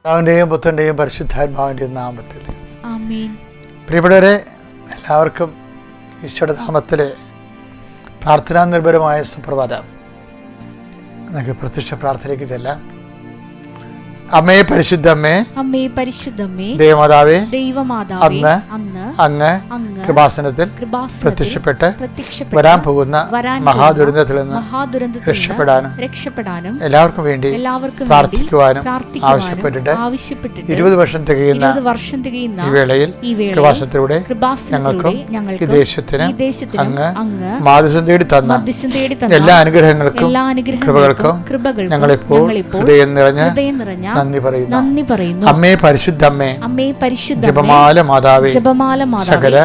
പിതാവിൻ്റെയും പുത്രൻ്റെയും പരിശുദ്ധാത്മാവിൻ്റെയും നാമത്തിൽ ആമേൻ. പ്രിയപ്പെട്ടവരെ, എല്ലാവർക്കും ഈശോയുടെ നാമത്തിൽ പ്രാർത്ഥനാ നിർഭരമായ സുപ്രഭാതം. നമുക്ക് പ്രത്യക്ഷ പ്രാർത്ഥനയ്ക്ക് ചെല്ലാം. അമ്മേ പരിശുദ്ധമ്മേ, അമ്മേ പരിശുദ്ധമ്മേ, ദൈവമാതാവേ, ദൈവമാതാവേ, അങ്ങ് കൃപാസനത്തിൽ പ്രത്യക്ഷപ്പെട്ട് വരാൻ പോകുന്ന മഹാദുരന്തത്തിൽ നിന്ന് രക്ഷപ്പെടാനും എല്ലാവർക്കും വേണ്ടി പ്രാർത്ഥിക്കുവാനും ആവശ്യപ്പെട്ടിട്ട് 20 വർഷം തികയുന്ന ഈ വേളയിൽ കൃപാസനത്തിലൂടെ ഞങ്ങൾക്കും ഈ ദേശത്തിന് അങ്ങ് മാധ്യസ്ഥം തേടി തന്ന എല്ലാ അനുഗ്രഹങ്ങൾക്കും കൃപകൾക്കും ഞങ്ങളിപ്പോൾ ഹൃദയം നിറഞ്ഞ നന്ദി പറയുന്നു. അമ്മേ പരിശുദ്ധമ്മേ, ജപമാല മാതാവേ, സകല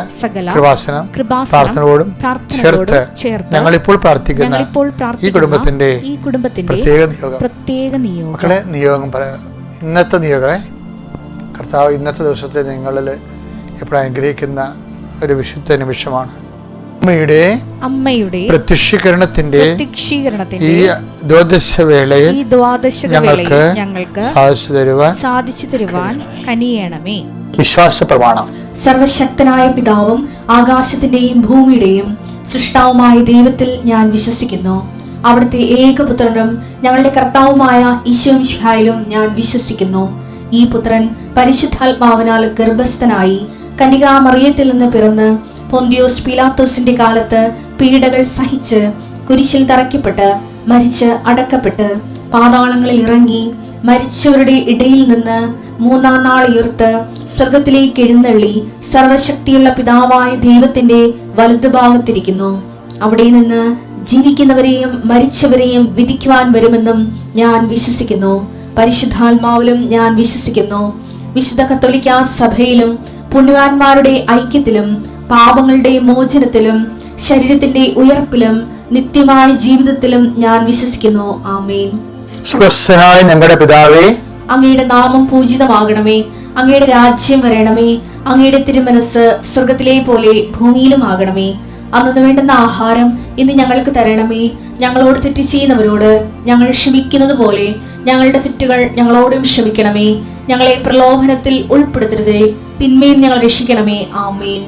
കൃപാസനം പ്രാർത്ഥനയോടും ചേർത്ത് ഞങ്ങളിപ്പോൾ പ്രാർത്ഥിക്കുന്ന ഈ കുടുംബത്തിന്റെ പ്രത്യേക നിയോഗം മക്കളെ നിയോഗം ഇന്നത്തെ നിയോഗമേ കർത്താവ് ഇന്നത്തെ ദിവസത്തെ നിങ്ങളിൽ എപ്പോഴും അനുഗ്രഹിക്കുന്ന ഒരു വിശുദ്ധ നിമിഷമാണ്. അമ്മയുടെ പ്രത്യക്ഷീകരണത്തിന്റെ ഈ ദ്വാദശവേളയിൽ ഞങ്ങൾക്ക് സാധിച്ചു തരുവാൻ കനിയണമേ. വിശ്വാസ പ്രമാണം. സർവശക്തനായ പിതാവും ആകാശത്തിന്റെയും ഭൂമിയുടെയും സൃഷ്ടാവുമായ ദൈവത്തിൽ ഞാൻ വിശ്വസിക്കുന്നു. അവിടുത്തെ ഏകപുത്രനും ഞങ്ങളുടെ കർത്താവുമായ ഈശോ മിശിഹായിലും ഞാൻ വിശ്വസിക്കുന്നു. ഈ പുത്രൻ പരിശുദ്ധാത്മാവിനാൽ ഗർഭസ്ഥനായി കന്യകാ മറിയത്തിൽ നിന്ന് പിറന്ന് പൊന്തിയോസ് പീലാത്തോസിന്റെ കാലത്ത് പീഡകൾ സഹിച്ച് കുരിശിൽ തറയ്ക്കപ്പെട്ട് മരിച്ച് അടക്കപ്പെട്ട് പാതാളങ്ങളിൽ ഇറങ്ങി മരിച്ചവരുടെ ഇടയിൽ നിന്ന് 3-ാം നാൾ ഉയർത്ത് സ്വർഗത്തിലേക്ക് എഴുന്നള്ളി സർവശക്തിയുള്ള പിതാവായ ദൈവത്തിന്റെ വലതുഭാഗത്തിരിക്കുന്നു. അവിടെ നിന്ന് ജീവിക്കുന്നവരെയും മരിച്ചവരെയും വിധിക്കുവാൻ വരുമെന്നും ഞാൻ വിശ്വസിക്കുന്നു. പരിശുദ്ധാത്മാവിലും ഞാൻ വിശ്വസിക്കുന്നു. വിശുദ്ധ കത്തോലിക്കാ സഭയിലും പുണ്യവാന്മാരുടെ ഐക്യത്തിലും പാപങ്ങളുടെ മോചനത്തിലും ശരീരത്തിന്റെ ഉയർപ്പിലും നിത്യമായ ജീവിതത്തിലും ഞാൻ വിശ്വസിക്കുന്നു. ആമേൻ. സ്വർഗ്ഗസ്ഥനായ ഞങ്ങളുടെ പിതാവേ, അങ്ങയുടെ നാമം പൂജിതമാകണമേ. അങ്ങയുടെ രാജ്യം വരണമേ. അങ്ങയുടെ തിരുമനസ് സ്വർഗത്തിലെ പോലെ ഭൂമിയിലും ആകണമേ. അന്നു വേണ്ടുന്ന ആഹാരം ഇന്ന് ഞങ്ങൾക്ക് തരണമേ. ഞങ്ങളോട് തെറ്റ് ചെയ്യുന്നവരോട് ഞങ്ങൾ ക്ഷമിക്കുന്നത് പോലെ ഞങ്ങളുടെ തെറ്റുകൾ ഞങ്ങളോടും ക്ഷമിക്കണമേ. ഞങ്ങളെ പ്രലോഭനത്തിൽ ഉൾപ്പെടുത്തരുതേ, തിന്മയിൽ ഞങ്ങൾ രക്ഷിക്കണമേ. ആമേൻ.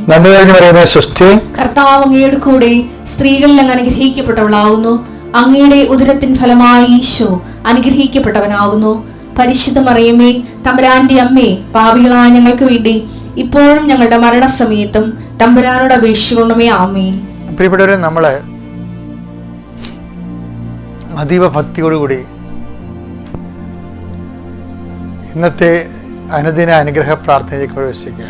കർത്താവ് അങ്ങയുടെ കൂടെ സ്ത്രീകളിൽ അങ്ങ് അനുഗ്രഹിക്കപ്പെട്ടവളാകുന്നു. അങ്ങയുടെ ഉദരത്തിൻ ഫലമായി ഈശോ അനുഗ്രഹിക്കപ്പെട്ടവനാകുന്നു. പരിശുദ്ധ മറിയമേ, തമ്പുരാന്റെ അമ്മേ, പാപികളായ ഞങ്ങൾക്ക് വേണ്ടി ഇപ്പോഴും ഞങ്ങളുടെ മരണസമയത്തും തമ്പുരാനോട് അപേക്ഷിക്കണമേ. ആമേൻ. പ്രിയപ്പെട്ടവരെ, നമ്മള് അതീവ ഭക്തിയോടുകൂടി ഇന്നത്തെ അനുദിന അനുഗ്രഹ പ്രാർത്ഥനയിലേക്ക് പ്രവേശിക്കുക.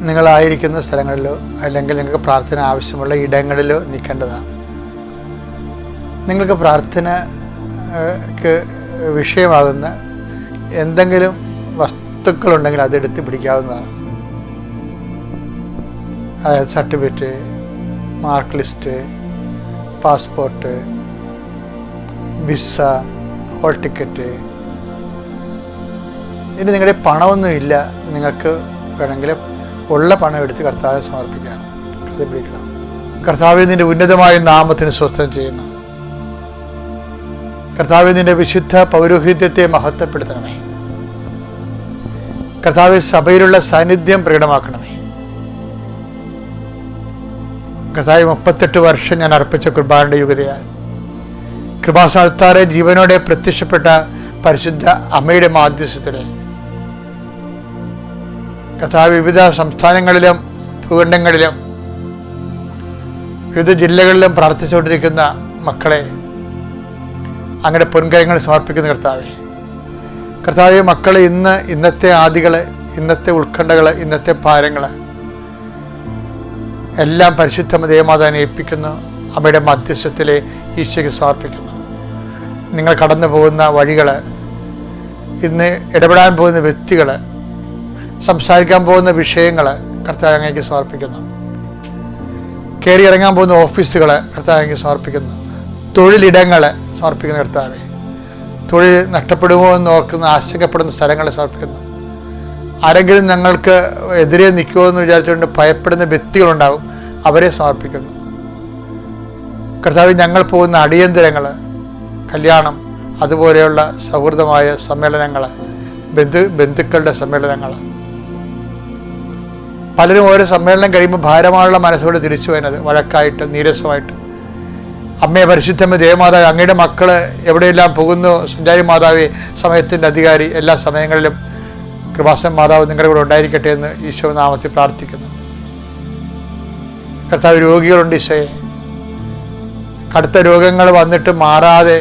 നിങ്ങളായിരിക്കുന്ന സ്ഥലങ്ങളിലോ അല്ലെങ്കിൽ നിങ്ങൾക്ക് പ്രാർത്ഥന ആവശ്യമുള്ള ഇടങ്ങളിലോ നിൽക്കേണ്ടതാണ്. നിങ്ങൾക്ക് പ്രാർത്ഥനക്ക് വിഷയമാകുന്ന എന്തെങ്കിലും വസ്തുക്കളുണ്ടെങ്കിൽ അതെടുത്ത് പിടിക്കാവുന്നതാണ്. അതായത് certificate, mark list, passport, visa, hall ticket. ഇനി നിങ്ങളുടെ പണമൊന്നുമില്ല, നിങ്ങൾക്ക് വേണമെങ്കിൽ ഉള്ള പണം എടുത്ത് കർത്താവിനെ സമർപ്പിക്കാം. അത് പിടിക്കണം. കർത്താവ് നിന്റെ ഉന്നതമായ നാമത്തിന് സ്വസ്ഥം ചെയ്യുന്നു. കർത്താവ് നിന്റെ വിശുദ്ധ പൗരോഹിത്യത്തെ മഹത്വപ്പെടുത്തണമേ. കർത്താവ് സഭയിലുള്ള സാന്നിധ്യം പ്രകടമാക്കണമേ. കർത്താവ് 38 വർഷം ഞാൻ അർപ്പിച്ച കുർബാനയുടെ യുഗതയാണ്. കൃപാസ്ഥാനത്താറെ ജീവനോടെ പ്രത്യക്ഷപ്പെട്ട പരിശുദ്ധ അമ്മയുടെ മാധ്യസ്ഥത്തില് കർത്താവ് വിവിധ സംസ്ഥാനങ്ങളിലും ഭൂഖണ്ഡങ്ങളിലും വിവിധ ജില്ലകളിലും പ്രാർത്ഥിച്ചുകൊണ്ടിരിക്കുന്ന മക്കളെ അങ്ങയുടെ പൊൻകരങ്ങൾ സമർപ്പിക്കുന്ന കർത്താവെ, മക്കളെ ഇന്നത്തെ ആദികള്, ഇന്നത്തെ ഉത്കണ്ഠകള്, ഇന്നത്തെ ഭാരങ്ങള് എല്ലാം പരിശുദ്ധ ദേവമാതാവിനെ ഏൽപ്പിക്കുന്നു. അമ്മയുടെ മധ്യസ്ഥത്തിലെ ഈശോയ്ക്ക് സമർപ്പിക്കുന്നു. നിങ്ങൾ കടന്നു പോകുന്ന വഴികൾ, ഇന്ന് ഇടപെടാൻ പോകുന്ന വ്യക്തികൾ, സംസാരിക്കാൻ പോകുന്ന വിഷയങ്ങൾ കർത്താവ് അങ്ങേക്ക് സമർപ്പിക്കുന്നു. കയറി ഇറങ്ങാൻ പോകുന്ന ഓഫീസുകൾ കർത്താവ് അങ്ങേക്ക് സമർപ്പിക്കുന്നു. തൊഴിലിടങ്ങൾ സമർപ്പിക്കുന്ന കർത്താവെ, തൊഴിൽ നഷ്ടപ്പെടുമോ എന്ന് ഓർക്കുന്ന ആശങ്കപ്പെടുന്ന സ്ഥലങ്ങൾ സമർപ്പിക്കുന്നു. ആരെങ്കിലും ഞങ്ങൾക്ക് എതിരെ നിൽക്കുമോ എന്ന് വിചാരിച്ചുകൊണ്ട് ഭയപ്പെടുന്ന വ്യക്തികളുണ്ടാവും, അവരെ സമർപ്പിക്കുന്നു. കർത്താവ്, ഞങ്ങൾ പോകുന്ന അടിയന്തരങ്ങൾ, കല്യാണം, അതുപോലെയുള്ള സൗഹൃദമായ സമ്മേളനങ്ങൾ, ബന്ധുക്കളുടെ സമ്മേളനങ്ങൾ. പലരും ഓരോ സമ്മേളനം കഴിയുമ്പോൾ ഭാരമായുള്ള മനസ്സോട് തിരിച്ചു വരുന്നത് വഴക്കായിട്ട്, നീരസമായിട്ട്. അമ്മയെ പരിശുദ്ധമ്മ ദേവമാതാവ്, അങ്ങയുടെ മക്കള് എവിടെയെല്ലാം പോകുന്നു, സഞ്ചാരി മാതാവേ, സമയത്തിൻ്റെ അധികാരി, എല്ലാ സമയങ്ങളിലും കൃപാസന മാതാവ് നിങ്ങളുടെ കൂടെ ഉണ്ടായിരിക്കട്ടെ എന്ന് ഈശോ നാമത്തിൽ പ്രാർത്ഥിക്കുന്നു. കർത്താവ്, രോഗികളുണ്ട് ഈശോയെ, കടുത്ത രോഗങ്ങൾ വന്നിട്ട് മാറാതെ,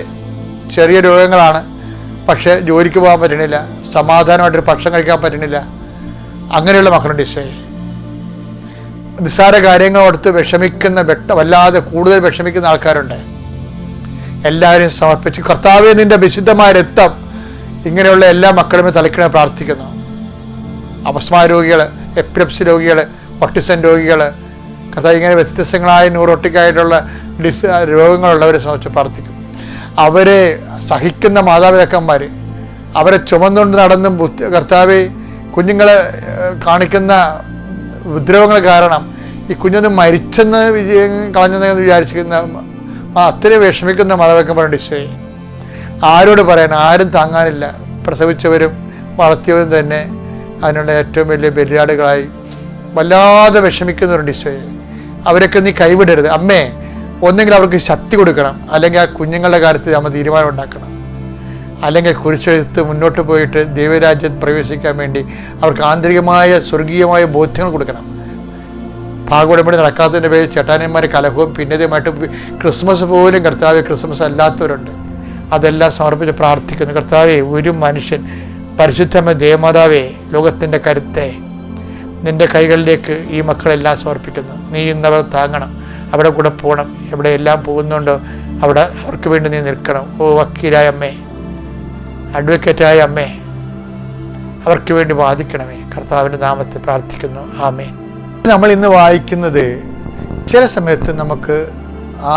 ചെറിയ രോഗങ്ങളാണ്, പക്ഷേ ജോലിക്ക് പോകാൻ പറ്റണില്ല, സമാധാനമായിട്ടൊരു ഭക്ഷണം കഴിക്കാൻ പറ്റണില്ല, അങ്ങനെയുള്ള മക്കളുണ്ട് ഈശോയെ. നിസ്സാര കാര്യങ്ങളോടത്ത് വിഷമിക്കുന്ന, വല്ലാതെ കൂടുതൽ വിഷമിക്കുന്ന ആൾക്കാരുണ്ട്. എല്ലാവരെയും സമർപ്പിച്ച് കർത്താവേ, നിന്റെ വിശുദ്ധമായ രക്തം ഇങ്ങനെയുള്ള എല്ലാ മക്കളുമേ തളിക്കണേ പ്രാർത്ഥിക്കുന്നു. അപസ്മാര രോഗികൾ, എപ്പിലെപ്സി രോഗികൾ, ഓട്ടിസം രോഗികൾ, കർത്താവ്, ഇങ്ങനെ വ്യത്യസ്തങ്ങളായ ന്യൂറോട്ടിക്കായിട്ടുള്ള രോഗങ്ങളുള്ളവരെ സംബന്ധിച്ച് പ്രാർത്ഥിക്കുന്നു. അവരെ സഹിക്കുന്ന മാതാപിതാക്കന്മാർ, അവരെ ചുമന്നുകൊണ്ട് നടന്നും കർത്താവെ, കുഞ്ഞുങ്ങളെ കാണിക്കുന്ന ഉപദ്രവങ്ങൾ കാരണം ഈ കുഞ്ഞൊന്നും മരിച്ചെന്ന് കളഞ്ഞെന്ന് വിചാരിച്ചിരിക്കുന്ന അത്രയും വിഷമിക്കുന്ന മാതാപിതാക്കന്മാരുണ്ട് ഈശോയെ. ആരോട് പറയാൻ, ആരും താങ്ങാനില്ല. പ്രസവിച്ചവരും വളർത്തിയവരും തന്നെ അതിനുള്ള ഏറ്റവും വലിയ ബലിയാടുകളായി വല്ലാതെ വിഷമിക്കുന്നവരുണ്ട് ഈശോയെ. അവരൊക്കെ നീ കൈവിടരുത് അമ്മേ. ഒന്നെങ്കിൽ അവർക്ക് ശക്തി കൊടുക്കണം, അല്ലെങ്കിൽ ആ കുഞ്ഞുങ്ങളുടെ കാര്യത്തിൽ നമ്മൾ തീരുമാനം ഉണ്ടാക്കണം, അല്ലെങ്കിൽ കുരിശെടുത്ത് മുന്നോട്ട് പോയിട്ട് ദൈവരാജ്യത്ത് പ്രവേശിക്കാൻ വേണ്ടി അവർക്ക് ആന്തരികമായ സ്വർഗീയമായ ബോധ്യങ്ങൾ കൊടുക്കണം. ഭാഗവടമ്പടി നടക്കാത്തതിൻ്റെ പേരിൽ ചേട്ടാനന്മാരെ കലഹവും ഭിന്നതയുമായിട്ട് ക്രിസ്മസ് പോലും കർത്താവെ, ക്രിസ്മസ് അല്ലാത്തവരുണ്ട്. അതെല്ലാം സമർപ്പിച്ച് പ്രാർത്ഥിക്കുന്നു. കർത്താവെ, ഒരു മനുഷ്യൻ, പരിശുദ്ധമ്മ ദേവമാതാവേ, ലോകത്തിൻ്റെ കരുത്തെ നിൻ്റെ കൈകളിലേക്ക് ഈ മക്കളെല്ലാം സമർപ്പിക്കുന്നു. നീ ഇന്നവർ താങ്ങണം, അവിടെ കൂടെ പോകണം. എവിടെയെല്ലാം പോകുന്നുണ്ടോ അവിടെ അവർക്ക് വേണ്ടി നീ നിൽക്കണം. ഓ വക്കീലായ അമ്മേ, അഡ്വക്കേറ്റായ അമ്മേ, അവർക്ക് വേണ്ടി വാദിക്കണമേ. കർത്താവിൻ്റെ നാമത്തിൽ പ്രാർത്ഥിക്കുന്നു. ആമേൻ. നമ്മൾ ഇന്ന് വായിക്കുന്നത് ചില സമയത്ത് നമുക്ക്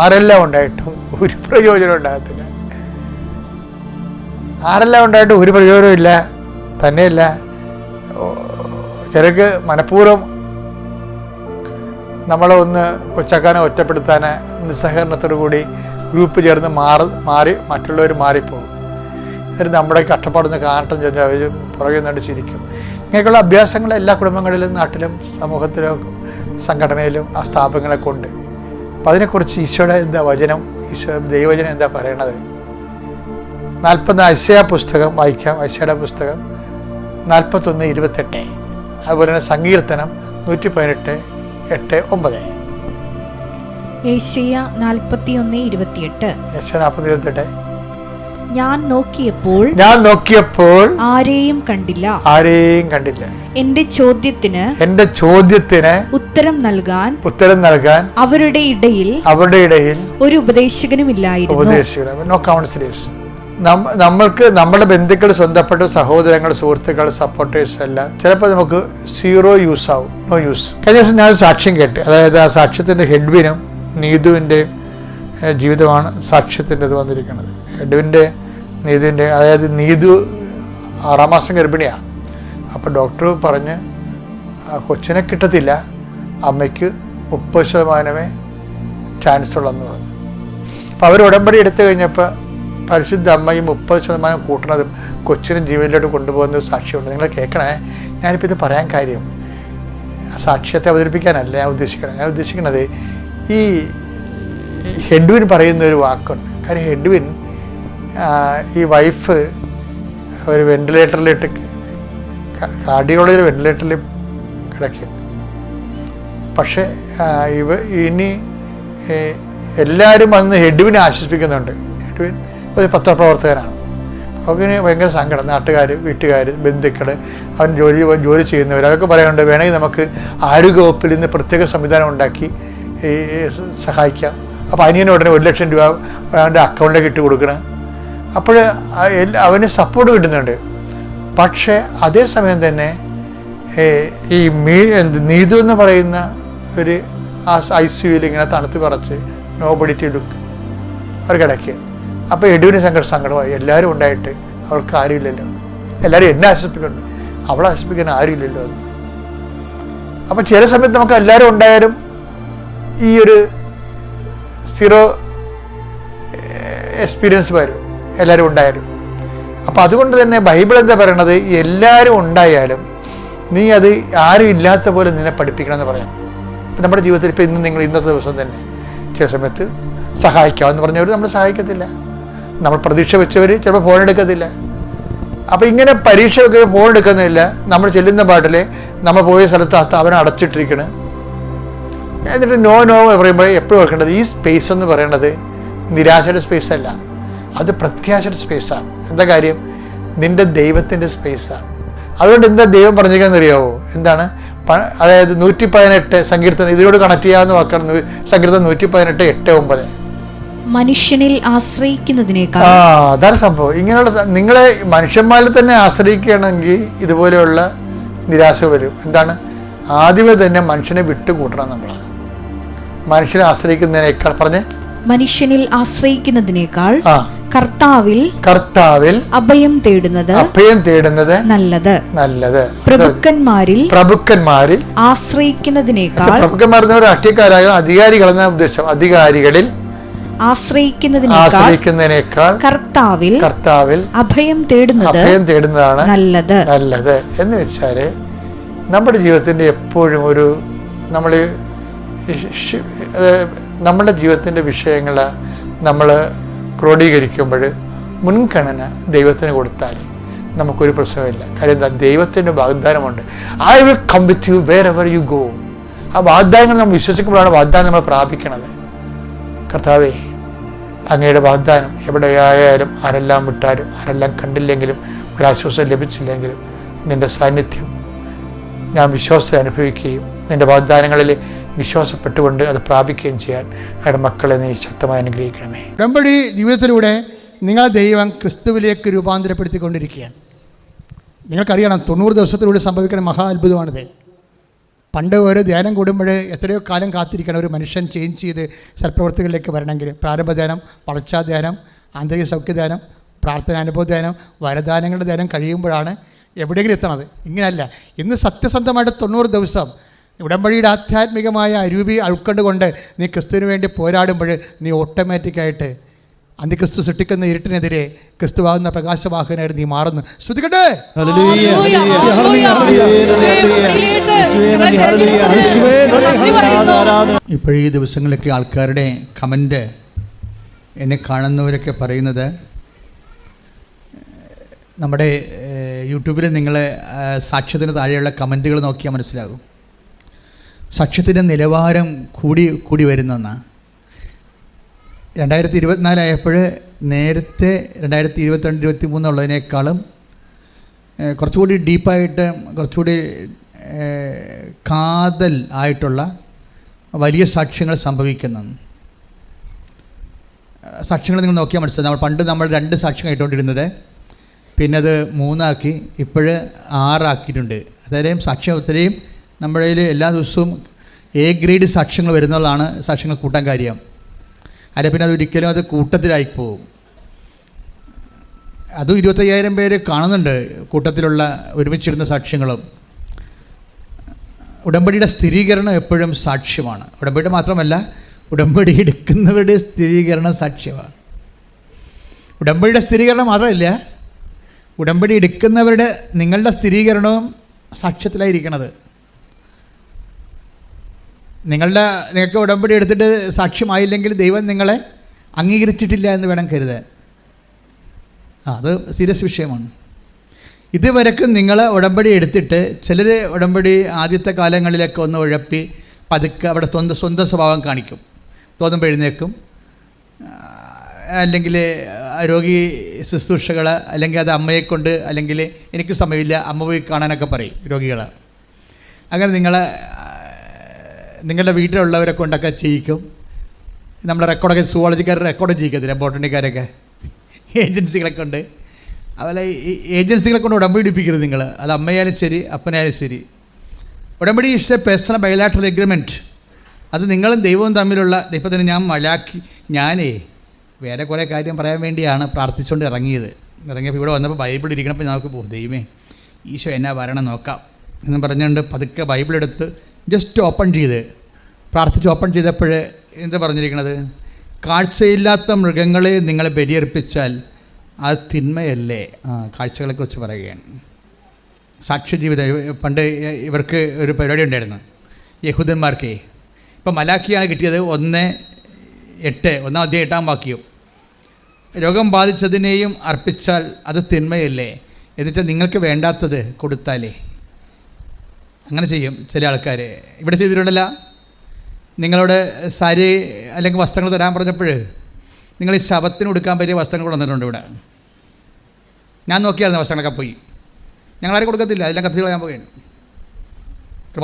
ആരെല്ലാം ഉണ്ടായിട്ടും ഒരു പ്രയോജനം ഉണ്ടാകത്തില്ല. ആരെല്ലാം ഉണ്ടായിട്ടും ഒരു പ്രയോജനവും ഇല്ല. തന്നെയല്ല, ചിലർക്ക് മനഃപൂർവ്വം നമ്മളെ ഒന്ന് കൊച്ചാക്കാനോ ഒറ്റപ്പെടുത്താനോ നിസ്സഹകരണത്തോടു കൂടി ഗ്രൂപ്പ് ചേർന്ന് മാറി മറ്റുള്ളവർ മാറിപ്പോകും. എന്നിട്ട് നമ്മുടെ കഷ്ടപ്പാടൊന്ന് കാണട്ടം ചെന്ന് അവർ പുറകെ നിന്നിട്ട് ചിരിക്കും. ഇങ്ങനെയൊക്കെയുള്ള അഭ്യാസങ്ങൾ എല്ലാ കുടുംബങ്ങളിലും, നാട്ടിലും, സമൂഹത്തിലും, സംഘടനയിലും ആ സ്ഥാപനങ്ങളൊക്കെ ഉണ്ട്. അപ്പം അതിനെക്കുറിച്ച് ഈശോയുടെ എന്താ വചനം, ദൈവവചനം എന്താ പറയണത്? 40 ഐസയ പുസ്തകം വായിക്കാം. ഐസയുടെ പുസ്തകം 41:28. അതുപോലെ തന്നെ സങ്കീർത്തനം 118:8, 9. യേശയ്യ 41:28. യേശയ്യ 40:28. ഞാൻ നോക്കിയപ്പോൾ ആരെയും കണ്ടില്ല. എന്റെ ചോദ്യത്തിന് ഉത്തരം നൽകാൻ അവരുടെ ഇടയിൽ ഒരു ഉപദേശകനും ഇല്ലായിരുന്നു. നമ്മൾക്ക് നമ്മുടെ ബന്ധുക്കൾ, സ്വന്തപ്പെട്ട സഹോദരങ്ങൾ, സുഹൃത്തുക്കൾ, സപ്പോർട്ടേഴ്സ് എല്ലാം ചിലപ്പോൾ നമുക്ക് സീറോ യൂസ് ആവും, നോ യൂസ്. കഴിഞ്ഞ ദിവസം ഞാൻ സാക്ഷ്യം കേട്ട്, അതായത് ആ സാക്ഷ്യത്തിൻ്റെ ഹെഡ്വിനും നീതുവിൻ്റെ ജീവിതമാണ് സാക്ഷ്യത്തിൻ്റെ ഇത് വന്നിരിക്കുന്നത്. നീതുവിൻ്റെ അതായത് നീതു 6 മാസം ഗർഭിണിയാണ്. അപ്പോൾ ഡോക്ടർ പറഞ്ഞ് കൊച്ചിനെ കിട്ടത്തില്ല, അമ്മയ്ക്ക് 30% ചാൻസ് ഉള്ളതെന്ന് പറഞ്ഞു. അപ്പോൾ അവർ ഉടമ്പടി എടുത്തു കഴിഞ്ഞപ്പോൾ പരിശുദ്ധ അമ്മയും 30% കൂട്ടണതും കൊച്ചിനും ജീവനിലോട്ട് കൊണ്ടുപോകുന്ന ഒരു സാക്ഷ്യമുണ്ട്. നിങ്ങൾ കേൾക്കണേ. ഞാനിപ്പോൾ ഇത് പറയാൻ കാര്യം സാക്ഷ്യത്തെ അവതരിപ്പിക്കാനല്ല ഞാൻ ഉദ്ദേശിക്കുന്നത് ഈ ഹെഡ്വിൻ പറയുന്ന ഒരു വാക്കുണ്ട്. കാര്യം ഹെഡ്വിൻ ഈ വൈഫ് ഒരു വെന്റിലേറ്ററിലിട്ട്, കാർഡിയോളജിയിൽ വെന്റിലേറ്ററിൽ കിടക്കും. പക്ഷേ ഇനി എല്ലാവരും വന്ന് ഹെഡ്വിനെ ആശ്വസിപ്പിക്കുന്നുണ്ട്. ഹെഡ്വിൻ ഒരു പത്രപ്രവർത്തകനാണ്. അവന് ഭയങ്കര സങ്കടം. നാട്ടുകാർ, വീട്ടുകാർ, ബന്ധുക്കൾ, അവൻ ജോലി ചെയ്യുന്നവർ, അതൊക്കെ പറയാനുണ്ട്. വേണമെങ്കിൽ നമുക്ക് ആരോഗ്യവകുപ്പിൽ നിന്ന് പ്രത്യേക സംവിധാനം ഉണ്ടാക്കി സഹായിക്കാം. അപ്പോൾ അനിയന് ഉടനെ 1 ലക്ഷം രൂപ അവൻ്റെ അക്കൗണ്ടിലേക്ക് ഇട്ട് കൊടുക്കണം. അപ്പോൾ അവന് സപ്പോർട്ട് കിട്ടുന്നുണ്ട്. പക്ഷേ അതേസമയം തന്നെ ഈ നീതു എന്ന് പറയുന്ന ഒരു ആ ICUവിൽ ഇങ്ങനെ തണുത്ത് പറച്ച് നോബഡി ടു ലുക്ക് അവർ കിടക്കുക. അപ്പോൾ എഡുവിന് സങ്കടമായി. എല്ലാവരും ഉണ്ടായിട്ട് അവൾക്ക് ആരുമില്ലല്ലോ. എല്ലാവരും എന്നെ ആശ്വസിപ്പിക്കുന്നുണ്ട്, അവളെ ആശ്വസിപ്പിക്കാൻ ആരുമില്ലല്ലോ എന്ന്. അപ്പോൾ ചില സമയത്ത് നമുക്ക് എല്ലാവരും ഉണ്ടായാലും ഈ ഒരു സീറോ എക്സ്പീരിയൻസ് വരും. എല്ലാവരും ഉണ്ടായാലും. അപ്പം അതുകൊണ്ട് തന്നെ ബൈബിൾ എന്താ പറയണത്, എല്ലാവരും ഉണ്ടായാലും നീ അത് ആരും ഇല്ലാത്ത പോലെ നിന്നെ പഠിപ്പിക്കണം എന്ന് പറയാം. ഇപ്പം നമ്മുടെ ജീവിതത്തിൽ ഇപ്പം ഇന്നത്തെ ദിവസം തന്നെ ചില സമയത്ത് സഹായിക്കാമെന്ന് പറഞ്ഞവർ നമ്മളെ സഹായിക്കത്തില്ല, നമ്മൾ പ്രതീക്ഷ വെച്ചവർ ചിലപ്പോൾ ഫോൺ എടുക്കത്തില്ല. അപ്പോൾ ഇങ്ങനെ പരീക്ഷ വെക്കുക ഫോൺ എടുക്കുന്നില്ല, നമ്മൾ ചെല്ലുന്ന പാട്ടിൽ നമ്മൾ പോയ സ്ഥലത്ത് അവനെ അടച്ചിട്ടിരിക്കണം. എന്നിട്ട് നോ പറയുമ്പോൾ എപ്പോഴും ഓർക്കേണ്ടത് ഈ സ്പേസ് എന്ന് പറയുന്നത് നിരാശയുടെ സ്പേസ് അല്ല, അത് പ്രത്യാശയുടെ സ്പേസാണ്. എന്താ കാര്യം, നിന്റെ ദൈവത്തിൻ്റെ സ്പേസാണ്. അതുകൊണ്ട് എന്താ ദൈവം പറഞ്ഞിരിക്കുന്നത് അറിയാവോ? എന്താണ്? അതായത് 118 സങ്കീർത്തനം ഇതിനോട് കണക്ട് ചെയ്യാവുന്ന വാക്കാണ്. സങ്കീർത്തനം 118:8-9. മനുഷ്യനിൽ ആശ്രയിക്കുന്നതിനേക്കാൾ. അതാണ് സംഭവം. ഇങ്ങനെയുള്ള നിങ്ങളെ മനുഷ്യന്മാരിൽ തന്നെ ആശ്രയിക്കുകയാണെങ്കിൽ ഇതുപോലെയുള്ള നിരാശ വരും. എന്താണ്? ആദ്യമേ തന്നെ മനുഷ്യനെ വിട്ടുകൂട്ടണം. നമ്മളാണ് മനുഷ്യനെ ആശ്രയിക്കുന്നതിനേക്കാൾ പറഞ്ഞേ, മനുഷ്യനിൽ ആശ്രയിക്കുന്നതിനേക്കാൾ കർത്താവിൽ അഭയം തേടുന്നത് നല്ലത്. പ്രഭുക്കന്മാരിൽ ആശ്രയിക്കുന്നതിനേക്കാൾ, പ്രഭുക്കന്മാർ രാഷ്ട്രീയക്കാരായ അധികാരികളെന്ന ഉദ്ദേശം, അധികാരികളിൽ ആശ്രയിക്കുന്നതിനേക്കാൾ കർത്താവിൽ അഭയം തേടുന്നതാണ് നല്ലത്. എന്ന് വെച്ചാല് നമ്മുടെ ജീവിതത്തിന്റെ എപ്പോഴും ഒരു നമ്മുടെ ജീവിതത്തിൻ്റെ വിഷയങ്ങൾ നമ്മൾ ക്രോഡീകരിക്കുമ്പോൾ മുൻഗണന ദൈവത്തിന് കൊടുത്താൽ നമുക്കൊരു പ്രശ്നമില്ല. കാര്യം എന്താ? ദൈവത്തിൻ്റെ വാഗ്ദാനമുണ്ട്. I will come with you wherever you go. ആ വാഗ്ദാനങ്ങൾ നമ്മൾ വിശ്വസിക്കുമ്പോഴാണ് വാഗ്ദാനം നമ്മൾ പ്രാപിക്കണത്. കർത്താവേ, അങ്ങയുടെ വാഗ്ദാനം എവിടെയായാലും, ആരെല്ലാം വിട്ടാലും, ആരെല്ലാം കണ്ടില്ലെങ്കിലും, ഒരാശ്വാസം ലഭിച്ചില്ലെങ്കിലും, നിൻ്റെ സാന്നിധ്യം ഞാൻ വിശ്വാസത്തെ അനുഭവിക്കുകയും നിൻ്റെ വാഗ്ദാനങ്ങളിൽ വിശ്വാസപ്പെട്ടുകൊണ്ട് അത് പ്രാപിക്കുകയും ചെയ്യാൻ അയാളുടെ മക്കളെ നീ ശക്തമായി അനുഗ്രഹിക്കണമേ. ഉടമ്പടി ജീവിതത്തിലൂടെ നിങ്ങളെ ദൈവം ക്രിസ്തുവിലേക്ക് രൂപാന്തരപ്പെടുത്തിക്കൊണ്ടിരിക്കുകയാണ്. നിങ്ങൾക്കറിയണം, 90 ദിവസത്തിലൂടെ സംഭവിക്കുന്ന മഹാ അത്ഭുതമാണിത്. പണ്ട് ഒരു ധ്യാനം കൂടുമ്പോൾ എത്രയോ കാലം കാത്തിരിക്കണം ഒരു മനുഷ്യൻ ചേഞ്ച് ചെയ്ത് സൽപ്രവർത്തികളിലേക്ക് വരണമെങ്കിൽ. പ്രാരംഭ ധ്യാനം, വളർച്ചാ ധ്യാനം, ആന്തരിക സൗഖ്യധ്യാനം, പ്രാർത്ഥനാനുഭവ ധ്യാനം, വരദാനങ്ങളുടെ ധ്യാനം കഴിയുമ്പോഴാണ് എവിടെയെങ്കിലും എത്തണത്. ഇങ്ങനെയല്ല. ഇന്ന് സത്യസന്ധമായിട്ട് 90 ദിവസം ഉടമ്പടിയുടെ ആധ്യാത്മികമായ അരൂപി ഉൾക്കൊണ്ടുകൊണ്ട് നീ ക്രിസ്തുവിന് വേണ്ടി പോരാടുമ്പോൾ നീ ഓട്ടോമാറ്റിക്കായിട്ട് അന്തിക്രിസ്തു സൃഷ്ടിക്കുന്ന ഇരുട്ടിനെതിരെ ക്രിസ്തുവാകുന്ന പ്രകാശവാഹനായിട്ട് നീ മാറുന്നു. ശ്രദ്ധിക്കട്ടെ. ഇപ്പോഴീ ദിവസങ്ങളിലൊക്കെ ആൾക്കാരുടെ കമൻറ്റ് എന്നെ കാണുന്നവരൊക്കെ പറയുന്നത്, നമ്മുടെ യൂട്യൂബിൽ നിങ്ങൾ സാക്ഷ്യത്തിന് താഴെയുള്ള കമൻറ്റുകൾ നോക്കിയാൽ മനസ്സിലാകും. സാക്ഷ്യത്തിൻ്റെ നിലവാരം കൂടി വരുന്നെന്നാണ്. 2024 ആയപ്പോൾ നേരത്തെ 2022-23 ഉള്ളതിനേക്കാളും കുറച്ചുകൂടി ഡീപ്പായിട്ട്, കുറച്ചുകൂടി കാതൽ ആയിട്ടുള്ള വലിയ സാക്ഷ്യങ്ങൾ സംഭവിക്കുന്നു. സാക്ഷ്യങ്ങൾ നിങ്ങൾ നോക്കിയാൽ മനസ്സിലാവും. നമ്മൾ 2 സാക്ഷ്യം കേട്ടുകൊണ്ടിരുന്നത്, പിന്നെ അത് 3 ആക്കി, ഇപ്പോൾ 6 ആക്കിയിട്ടുണ്ട്. അത്രയും സാക്ഷ്യം, ഒത്തിരിയും നമ്മുടെ കയ്യിൽ എല്ലാ ദിവസവും A ഗ്രേഡ് സാക്ഷ്യങ്ങൾ വരുന്നതാണ് സാക്ഷ്യങ്ങൾ കൂട്ടാൻ കാര്യം. അല്ല പിന്നെ അതൊരിക്കലും അത് കൂട്ടത്തിലായി പോകും. അതും 25,000 പേര് കാണുന്നുണ്ട് കൂട്ടത്തിലുള്ള ഒരുമിച്ചിടുന്ന സാക്ഷ്യങ്ങളും. ഉടമ്പടിയുടെ സ്ഥിരീകരണം എപ്പോഴും സാക്ഷ്യമാണ്. ഉടമ്പടി മാത്രമല്ല, ഉടമ്പടി എടുക്കുന്നവരുടെ സ്ഥിരീകരണം സാക്ഷ്യമാണ്. ഉടമ്പടിയുടെ സ്ഥിരീകരണം മാത്രമല്ല, ഉടമ്പടി എടുക്കുന്നവരുടെ നിങ്ങളുടെ സ്ഥിരീകരണവും സാക്ഷ്യത്തിലായിരിക്കണത്. നിങ്ങൾക്ക് ഉടമ്പടി എടുത്തിട്ട് സാക്ഷ്യമായില്ലെങ്കിൽ ദൈവം നിങ്ങളെ അംഗീകരിച്ചിട്ടില്ല എന്ന് വേണം കരുതാൻ. അത് സീരിയസ് വിഷയമാണ്. ഇതുവരെക്കും നിങ്ങൾ ഉടമ്പടി എടുത്തിട്ട് ചിലർ ഉടമ്പടി ആദ്യത്തെ കാലങ്ങളിലൊക്കെ ഒന്ന് ഉഴപ്പി പതുക്കെ അവിടെ സ്വന്തം സ്വഭാവം കാണിക്കും. തോന്നുമ്പോൾ എഴുന്നേക്കും, അല്ലെങ്കിൽ രോഗി ശുശ്രൂഷകൾ, അല്ലെങ്കിൽ അത് അമ്മയെക്കൊണ്ട്, അല്ലെങ്കിൽ എനിക്ക് സമയമില്ല അമ്മ പോയി കാണാനൊക്കെ പറയും രോഗികൾ. അങ്ങനെ നിങ്ങളുടെ വീട്ടിലുള്ളവരെ കൊണ്ടൊക്കെ ചെയ്യിക്കും. നമ്മുടെ റെക്കോർഡൊക്കെ സുവോളജിക്കാർ റെക്കോർഡ് ചെയ്യിക്കത്തില്ല, ബോട്ടണിക്കാരൊക്കെ ഏജൻസികളെ കൊണ്ട്. അതുപോലെ ഈ ഏജൻസികളെ കൊണ്ട് ഉടമ്പടി എടുപ്പിക്കരുത് നിങ്ങൾ. അത് അമ്മയായാലും ശരി അപ്പനായാലും ശരി. ഉടമ്പടി is A personal bilateral agreement. അത് നിങ്ങളും ദൈവവും തമ്മിലുള്ള. ഇപ്പം തന്നെ ഞാനേ വേറെ കുറേ കാര്യം പറയാൻ വേണ്ടിയാണ് പ്രാർത്ഥിച്ചുകൊണ്ട് ഇറങ്ങിയപ്പോൾ ഇവിടെ വന്നപ്പോൾ ബൈബിൾ ഇരിക്കണപ്പോൾ നമുക്ക് ദൈവമേ ഈശോ എന്നാ വരണം നോക്കാം എന്ന് പറഞ്ഞുകൊണ്ട് പതുക്കെ ബൈബിളെടുത്ത് ജസ്റ്റ് ഓപ്പൺ ചെയ്ത് പ്രാർത്ഥിച്ച് ഓപ്പൺ ചെയ്തപ്പോൾ എന്താ പറഞ്ഞിരിക്കണത്? കാഴ്ചയില്ലാത്ത മൃഗങ്ങളെ നിങ്ങൾ ബലിയർപ്പിച്ചാൽ അത് തിന്മയല്ലേ? കാഴ്ചകളെക്കുറിച്ച് പറയുകയാണ്. സാക്ഷ്യജീവിതം. പണ്ട് ഇവർക്ക് ഒരു പരിപാടി ഉണ്ടായിരുന്നു യഹൂദന്മാർക്ക്. ഇപ്പം മലാക്കിയാണ് കിട്ടിയത് 1:8, 1:8 വാക്യം. രോഗം ബാധിച്ചതിനെയും അർപ്പിച്ചാൽ അത് തിന്മയല്ലേ? എന്നിട്ട് നിങ്ങൾക്ക് വേണ്ടാത്തത് കൊടുത്താലേ. അങ്ങനെ ചെയ്യും ചില ആൾക്കാർ. ഇവിടെ ചെയ്തിട്ടുണ്ടല്ല, നിങ്ങളുടെ സാരി അല്ലെങ്കിൽ വസ്ത്രങ്ങൾ തരാൻ പറഞ്ഞപ്പോൾ നിങ്ങൾ ഈ ശവത്തിന് കൊടുക്കാൻ പറ്റിയ വസ്ത്രങ്ങൾ കൊണ്ടുവന്നിട്ടുണ്ട് ഇവിടെ. ഞാൻ നോക്കിയായിരുന്നു, വസ്ത്രങ്ങളൊക്കെ പോയി. ഞങ്ങളാരും കൊടുക്കത്തില്ല, അതെല്ലാം കത്തി കളയാൻ പോവുകയാണ്.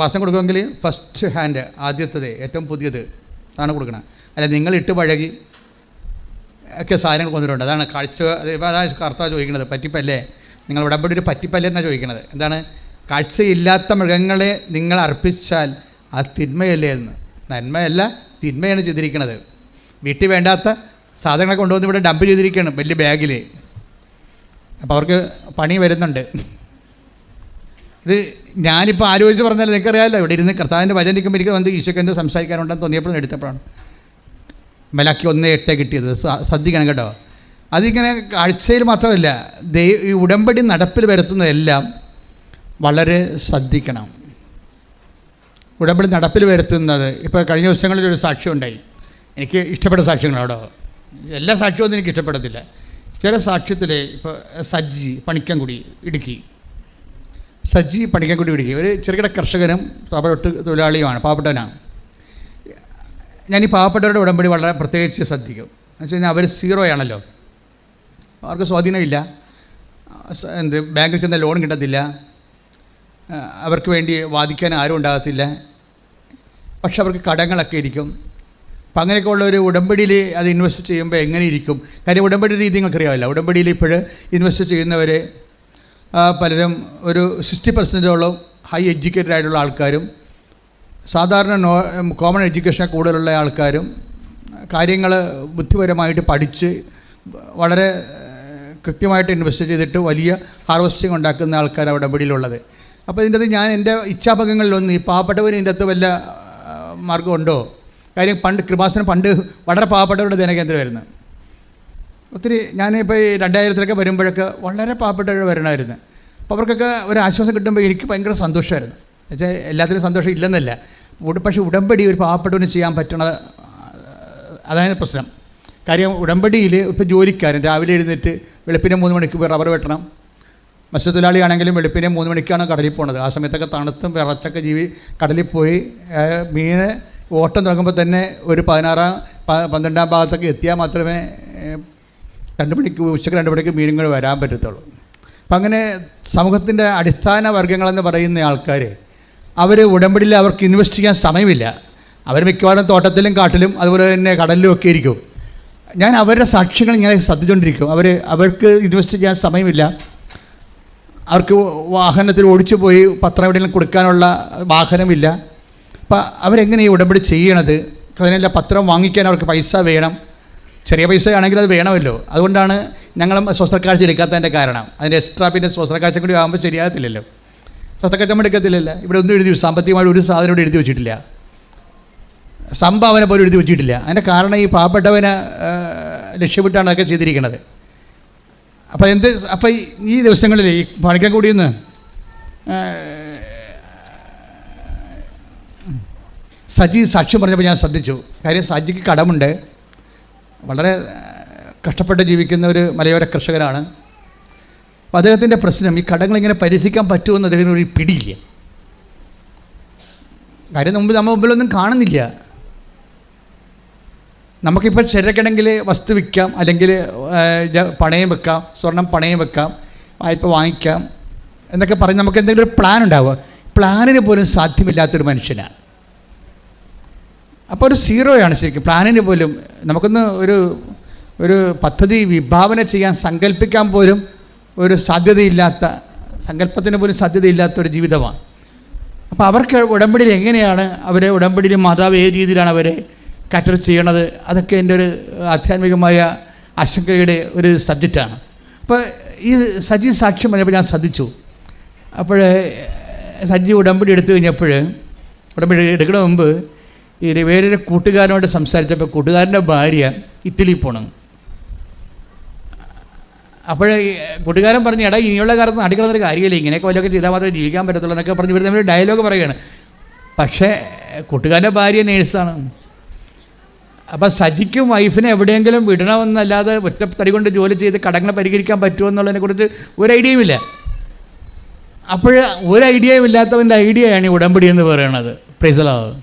വസ്ത്രം കൊടുക്കുമെങ്കിൽ ഫസ്റ്റ് ഹാൻഡ്, ആദ്യത്തത്, ഏറ്റവും പുതിയത് ആണ് കൊടുക്കണം. അല്ല നിങ്ങളിട്ട് പഴകി ഒക്കെ സാധനങ്ങൾ കൊണ്ടിട്ടുണ്ട്. അതാണ് കാഴ്ച. അതാണ് കർത്താവ് ചോദിക്കുന്നത്, പറ്റിപ്പല്ലേ? നിങ്ങൾ ഉടമ്പടി ഒരു പറ്റിപ്പല്ലേ എന്നാണ് ചോദിക്കുന്നത്. എന്താണ്? കാഴ്ചയില്ലാത്ത മൃഗങ്ങളെ നിങ്ങൾ അർപ്പിച്ചാൽ അത് തിന്മയല്ലേ എന്ന്. നന്മയല്ല, തിന്മയാണ് ചെയ്തിരിക്കുന്നത്. വീട്ടിൽ വേണ്ടാത്ത സാധനങ്ങളെ കൊണ്ടുവന്ന് ഇവിടെ ഡംപ് ചെയ്തിരിക്കുകയാണ് വലിയ ബാഗിൽ. അപ്പോൾ അവർക്ക് പണി വരുന്നുണ്ട്. ഇത് ഞാനിപ്പോൾ ആലോചിച്ച് പറഞ്ഞാൽ നിങ്ങൾക്കറിയാമല്ലോ, ഇവിടെ ഇരുന്ന് കർത്താവിൻ്റെ വചനം ഇരിക്കുമ്പോൾ എനിക്ക് വന്ന് ഈശോയ്ക്ക് എന്തോ സംസാരിക്കാനുണ്ടെന്ന് തോന്നിയപ്പോഴും എടുത്തപ്പോഴാണ് മലാക്കി 1:8 കിട്ടിയത്. ശ്രദ്ധിക്കണം കേട്ടോ. അതിങ്ങനെ കാഴ്ചയിൽ മാത്രമല്ല, ഈ ഉടമ്പടി നടപ്പിൽ വരുത്തുന്നതെല്ലാം വളരെ ശ്രദ്ധിക്കണം. ഉടമ്പടി നടപ്പിൽ വരുത്തുന്നത്, ഇപ്പോൾ കഴിഞ്ഞ ദിവസങ്ങളിലൊരു സാക്ഷ്യം ഉണ്ടായി. എനിക്ക് ഇഷ്ടപ്പെട്ട സാക്ഷ്യങ്ങളാണോ? എല്ലാ സാക്ഷ്യമൊന്നും എനിക്ക് ഇഷ്ടപ്പെടത്തില്ല. ചില സാക്ഷ്യത്തിൽ ഇപ്പോൾ സജ്ജി പണിക്കൻകുടി ഇടുക്കി, സജ്ജി പണിക്കൻകുടി ഇടുക്കി ഒരു ചെറുകിട കർഷകനും പാവപ്പെട്ട തൊഴിലാളിയുമാണ്, പാവപ്പെട്ടവനാണ്. ഞാൻ ഈ പാവപ്പെട്ടവരുടെ ഉടമ്പടി വളരെ പ്രത്യേകിച്ച് ശ്രദ്ധിക്കും. എന്ന് വെച്ച് കഴിഞ്ഞാൽ അവർ 0 ആണല്ലോ, അവർക്ക് സ്വാധീനമില്ല, ബാങ്കിൽ ചെന്ന ലോൺ കിട്ടത്തില്ല, അവർക്ക് വേണ്ടി വാദിക്കാൻ ആരും ഉണ്ടാകത്തില്ല, പക്ഷെ അവർക്ക് കടങ്ങളൊക്കെ ഇരിക്കും. അപ്പം അങ്ങനെയൊക്കെ ഉള്ള ഒരു ഉടമ്പടിയിൽ അത് ഇൻവെസ്റ്റ് ചെയ്യുമ്പോൾ എങ്ങനെ ഇരിക്കും? കാര്യം ഉടമ്പടി രീതി നിങ്ങൾക്കറിയാമല്ലോ. ഉടമ്പടിയിൽ ഇപ്പോൾ ഇൻവെസ്റ്റ് ചെയ്യുന്നവർ പലരും ഒരു 60% ഹൈ എഡ്യൂക്കേറ്റഡ് ആയിട്ടുള്ള ആൾക്കാരും സാധാരണ കോമൺ എഡ്യൂക്കേഷൻ കൂടുതലുള്ള ആൾക്കാരും കാര്യങ്ങൾ ബുദ്ധിപരമായിട്ട് പഠിച്ച് വളരെ കൃത്യമായിട്ട് ഇൻവെസ്റ്റ് ചെയ്തിട്ട് വലിയ ഹാർവസ്റ്റിംഗ് ഉണ്ടാക്കുന്ന ആൾക്കാരാണ് ഉടമ്പടിയിലുള്ളത്. അപ്പോൾ ഇതിൻ്റെ അകത്ത് ഞാൻ എൻ്റെ ഇച്ഛാഭംഗങ്ങളിലൊന്നും ഈ പാവപ്പെട്ടവർ ഇതിൻ്റെ അകത്ത് വല്ല മാർഗമുണ്ടോ? കാര്യം പണ്ട് കൃപാസനം പണ്ട് വളരെ പാവപ്പെട്ടവരുടെ ധ്യാനകേന്ദ്രമായിരുന്നു. ഒത്തിരി ഞാനിപ്പോൾ ഈ 2000-ലൊക്കെ വരുമ്പോഴൊക്കെ വളരെ പാവപ്പെട്ടവർ വരണമായിരുന്നു. അപ്പോൾ അവർക്കൊക്കെ ഒരു ആശ്വാസം കിട്ടുമ്പോൾ എനിക്ക് ഭയങ്കര സന്തോഷമായിരുന്നു. എന്നുവെച്ചാൽ എല്ലാത്തിനും സന്തോഷം ഇല്ലെന്നല്ല, പക്ഷേ ഉടമ്പടി ഒരു പാവപ്പെട്ടവന് ചെയ്യാൻ പറ്റണത് അതായത് പ്രശ്നം. കാര്യം ഉടമ്പടിയിൽ ഇപ്പോൾ ജോലിക്കാരൻ രാവിലെ എഴുന്നേറ്റ് വെളുപ്പിനെ 3 മണിക്ക് പോയി റബ്ബർ വെട്ടണം. മത്സ്യത്തൊഴിലാളിയാണെങ്കിലും വെളുപ്പിനെ 3 മണിക്കാണ് കടലിൽ പോണത്. ആ സമയത്തൊക്കെ തണുത്തും വിറച്ചൊക്കെ കടലിൽ പോയി മീന് ഓട്ടം തുടങ്ങുമ്പോൾ തന്നെ ഒരു 12-ാം ഭാഗത്തൊക്കെ എത്തിയാൽ മാത്രമേ 2 മണിക്ക് ഉച്ചയ്ക്ക് 2 മണിക്ക് മീനുകൾ വരാൻ പറ്റത്തുള്ളൂ. അപ്പം അങ്ങനെ സമൂഹത്തിൻ്റെ അടിസ്ഥാന വർഗ്ഗങ്ങളെന്ന് പറയുന്ന ആൾക്കാർ അവർ ഉടമ്പടിയിൽ അവർക്ക് ഇൻവെസ്റ്റ് ചെയ്യാൻ സമയമില്ല. അവർ മിക്കവാറും തോട്ടത്തിലും കാട്ടിലും അതുപോലെ തന്നെ കടലിലും ഒക്കെ ഇരിക്കും. ഞാൻ അവരുടെ സാക്ഷ്യങ്ങൾ ഇങ്ങനെ ശ്രദ്ധിച്ചുകൊണ്ടിരിക്കും. അവർക്ക് ഇൻവെസ്റ്റ് ചെയ്യാൻ സമയമില്ല. അവർക്ക് വാഹനത്തിൽ ഓടിച്ചു പോയി പത്രം എവിടെയെങ്കിലും കൊടുക്കാനുള്ള വാഹനമില്ല. അപ്പം അവരെങ്ങനെ ഈ ഉടമ്പടി ചെയ്യണത്? അതിനെല്ലാം പത്രം വാങ്ങിക്കാൻ അവർക്ക് പൈസ വേണം. ചെറിയ പൈസ ആണെങ്കിൽ അത് വേണമല്ലോ. അതുകൊണ്ടാണ് ഞങ്ങളും സ്വസ്ത്രക്കാഴ്ച എടുക്കാത്തതിൻ്റെ കാരണം. അതിൻ്റെ എക്സ്ട്രാ പിന്നെ സ്വസ്ത്രക്കാഴ്ച കൂടി ആകുമ്പോൾ ശരിയാകത്തില്ലല്ലോ. സ്വസ്ത്രക്കാഴ്ച എടുക്കത്തില്ലല്ലോ. ഇവിടെ ഒന്നും എഴുതി സാമ്പത്തികമായിട്ട് ഒരു സാധനം ഇവിടെ എഴുതി വെച്ചിട്ടില്ല, സംഭാവന പോലും എഴുതി വെച്ചിട്ടില്ല. അതിൻ്റെ കാരണം ഈ പാവപ്പെട്ടവനെ ലക്ഷ്യമിട്ടാണ് അതൊക്കെ ചെയ്തിരിക്കുന്നത്. അപ്പോൾ ഈ ദിവസങ്ങളിൽ ഈ പണിക്കൻകുടിയിൽ നിന്ന് സജി സാക്ഷ്യം പറഞ്ഞപ്പോൾ ഞാൻ ശ്രദ്ധിച്ചു. കാര്യം സജിക്ക് കടമുണ്ട്, വളരെ കഷ്ടപ്പെട്ട് ജീവിക്കുന്ന ഒരു മലയോര കർഷകനാണ്. അപ്പോൾ അദ്ദേഹത്തിൻ്റെ പ്രശ്നം ഈ കടങ്ങളിങ്ങനെ പരിഹരിക്കാൻ പറ്റുമെന്ന് അദ്ദേഹത്തിന് ഒരു പിടിയില്ല. കാര്യം നമ്മൾ മുമ്പിലൊന്നും കാണുന്നില്ല. നമുക്കിപ്പോൾ ചിരക്കണമെങ്കിൽ വസ്തു വിൽക്കാം, അല്ലെങ്കിൽ പണയം വെക്കാം, സ്വർണം പണയം വെക്കാം, വായ്പ വാങ്ങിക്കാം എന്നൊക്കെ പറഞ്ഞ് നമുക്ക് എന്തെങ്കിലും ഒരു പ്ലാൻ ഉണ്ടാവുക. പ്ലാനിന് പോലും സാധ്യമില്ലാത്തൊരു മനുഷ്യനാണ്. അപ്പോൾ ഒരു 0 ശരിക്കും. പ്ലാനിന് പോലും നമുക്കൊന്ന് ഒരു പദ്ധതി വിഭാവന ചെയ്യാൻ സങ്കല്പിക്കാൻ പോലും ഒരു സാധ്യതയില്ലാത്ത, സങ്കല്പത്തിന് പോലും സാധ്യതയില്ലാത്ത ഒരു ജീവിതമാണ്. അപ്പോൾ അവർക്ക് ഉടമ്പടിയിൽ എങ്ങനെയാണ് അവരെ ഉടമ്പടിയിൽ മാതാവ് ഏത് രീതിയിലാണ് അവരെ കാറ്റർ ചെയ്യണത്, അതൊക്കെ എൻ്റെ ഒരു ആധ്യാത്മികമായ ആശങ്കയുടെ ഒരു സബ്ജക്റ്റാണ്. അപ്പോൾ ഈ സജി സാക്ഷ്യം പറഞ്ഞപ്പോൾ ഞാൻ ശ്രദ്ധിച്ചു. അപ്പോൾ സജി ഉടമ്പടി എടുത്തു കഴിഞ്ഞപ്പോൾ, ഉടമ്പടി എടുക്കണ മുമ്പ് ഈ വേറൊരു കൂട്ടുകാരനോട് സംസാരിച്ചപ്പോൾ കൂട്ടുകാരൻ്റെ ഭാര്യ ഇറ്റലിയിൽ പോകണം. അപ്പോൾ കൂട്ടുകാരൻ പറഞ്ഞു, എടാ ഇനിയുള്ള കാലത്ത് നാട്ടിക്കിടന്നൊരു കാര്യമില്ല, ഇങ്ങനെയൊക്കെ വല്ലതൊക്കെ ചെയ്താൽ മാത്രമേ ജീവിക്കാൻ പറ്റത്തുള്ളൂ എന്നൊക്കെ പറഞ്ഞ് ഇവർ തമ്മിൽ ഡയലോഗ് പറയുകയാണ്. പക്ഷേ കൂട്ടുകാരൻ്റെ ഭാര്യ നേഴ്സാണ്. അപ്പോൾ സജിക്കും വൈഫിനെ എവിടെയെങ്കിലും വിടണമെന്നല്ലാതെ ഒറ്റത്തടി കൊണ്ട് ജോലി ചെയ്ത് കടങ്ങളെ പരിഹരിക്കാൻ പറ്റുമോ എന്നുള്ളതിനെക്കുറിച്ച് ഒരു ഐഡിയയുമില്ല. അപ്പോൾ ഒരു ഐഡിയയും ഇല്ലാത്തവൻ്റെ ഐഡിയയാണ് ഈ ഉടമ്പടി എന്ന് പറയുന്നത്. Price the Lord.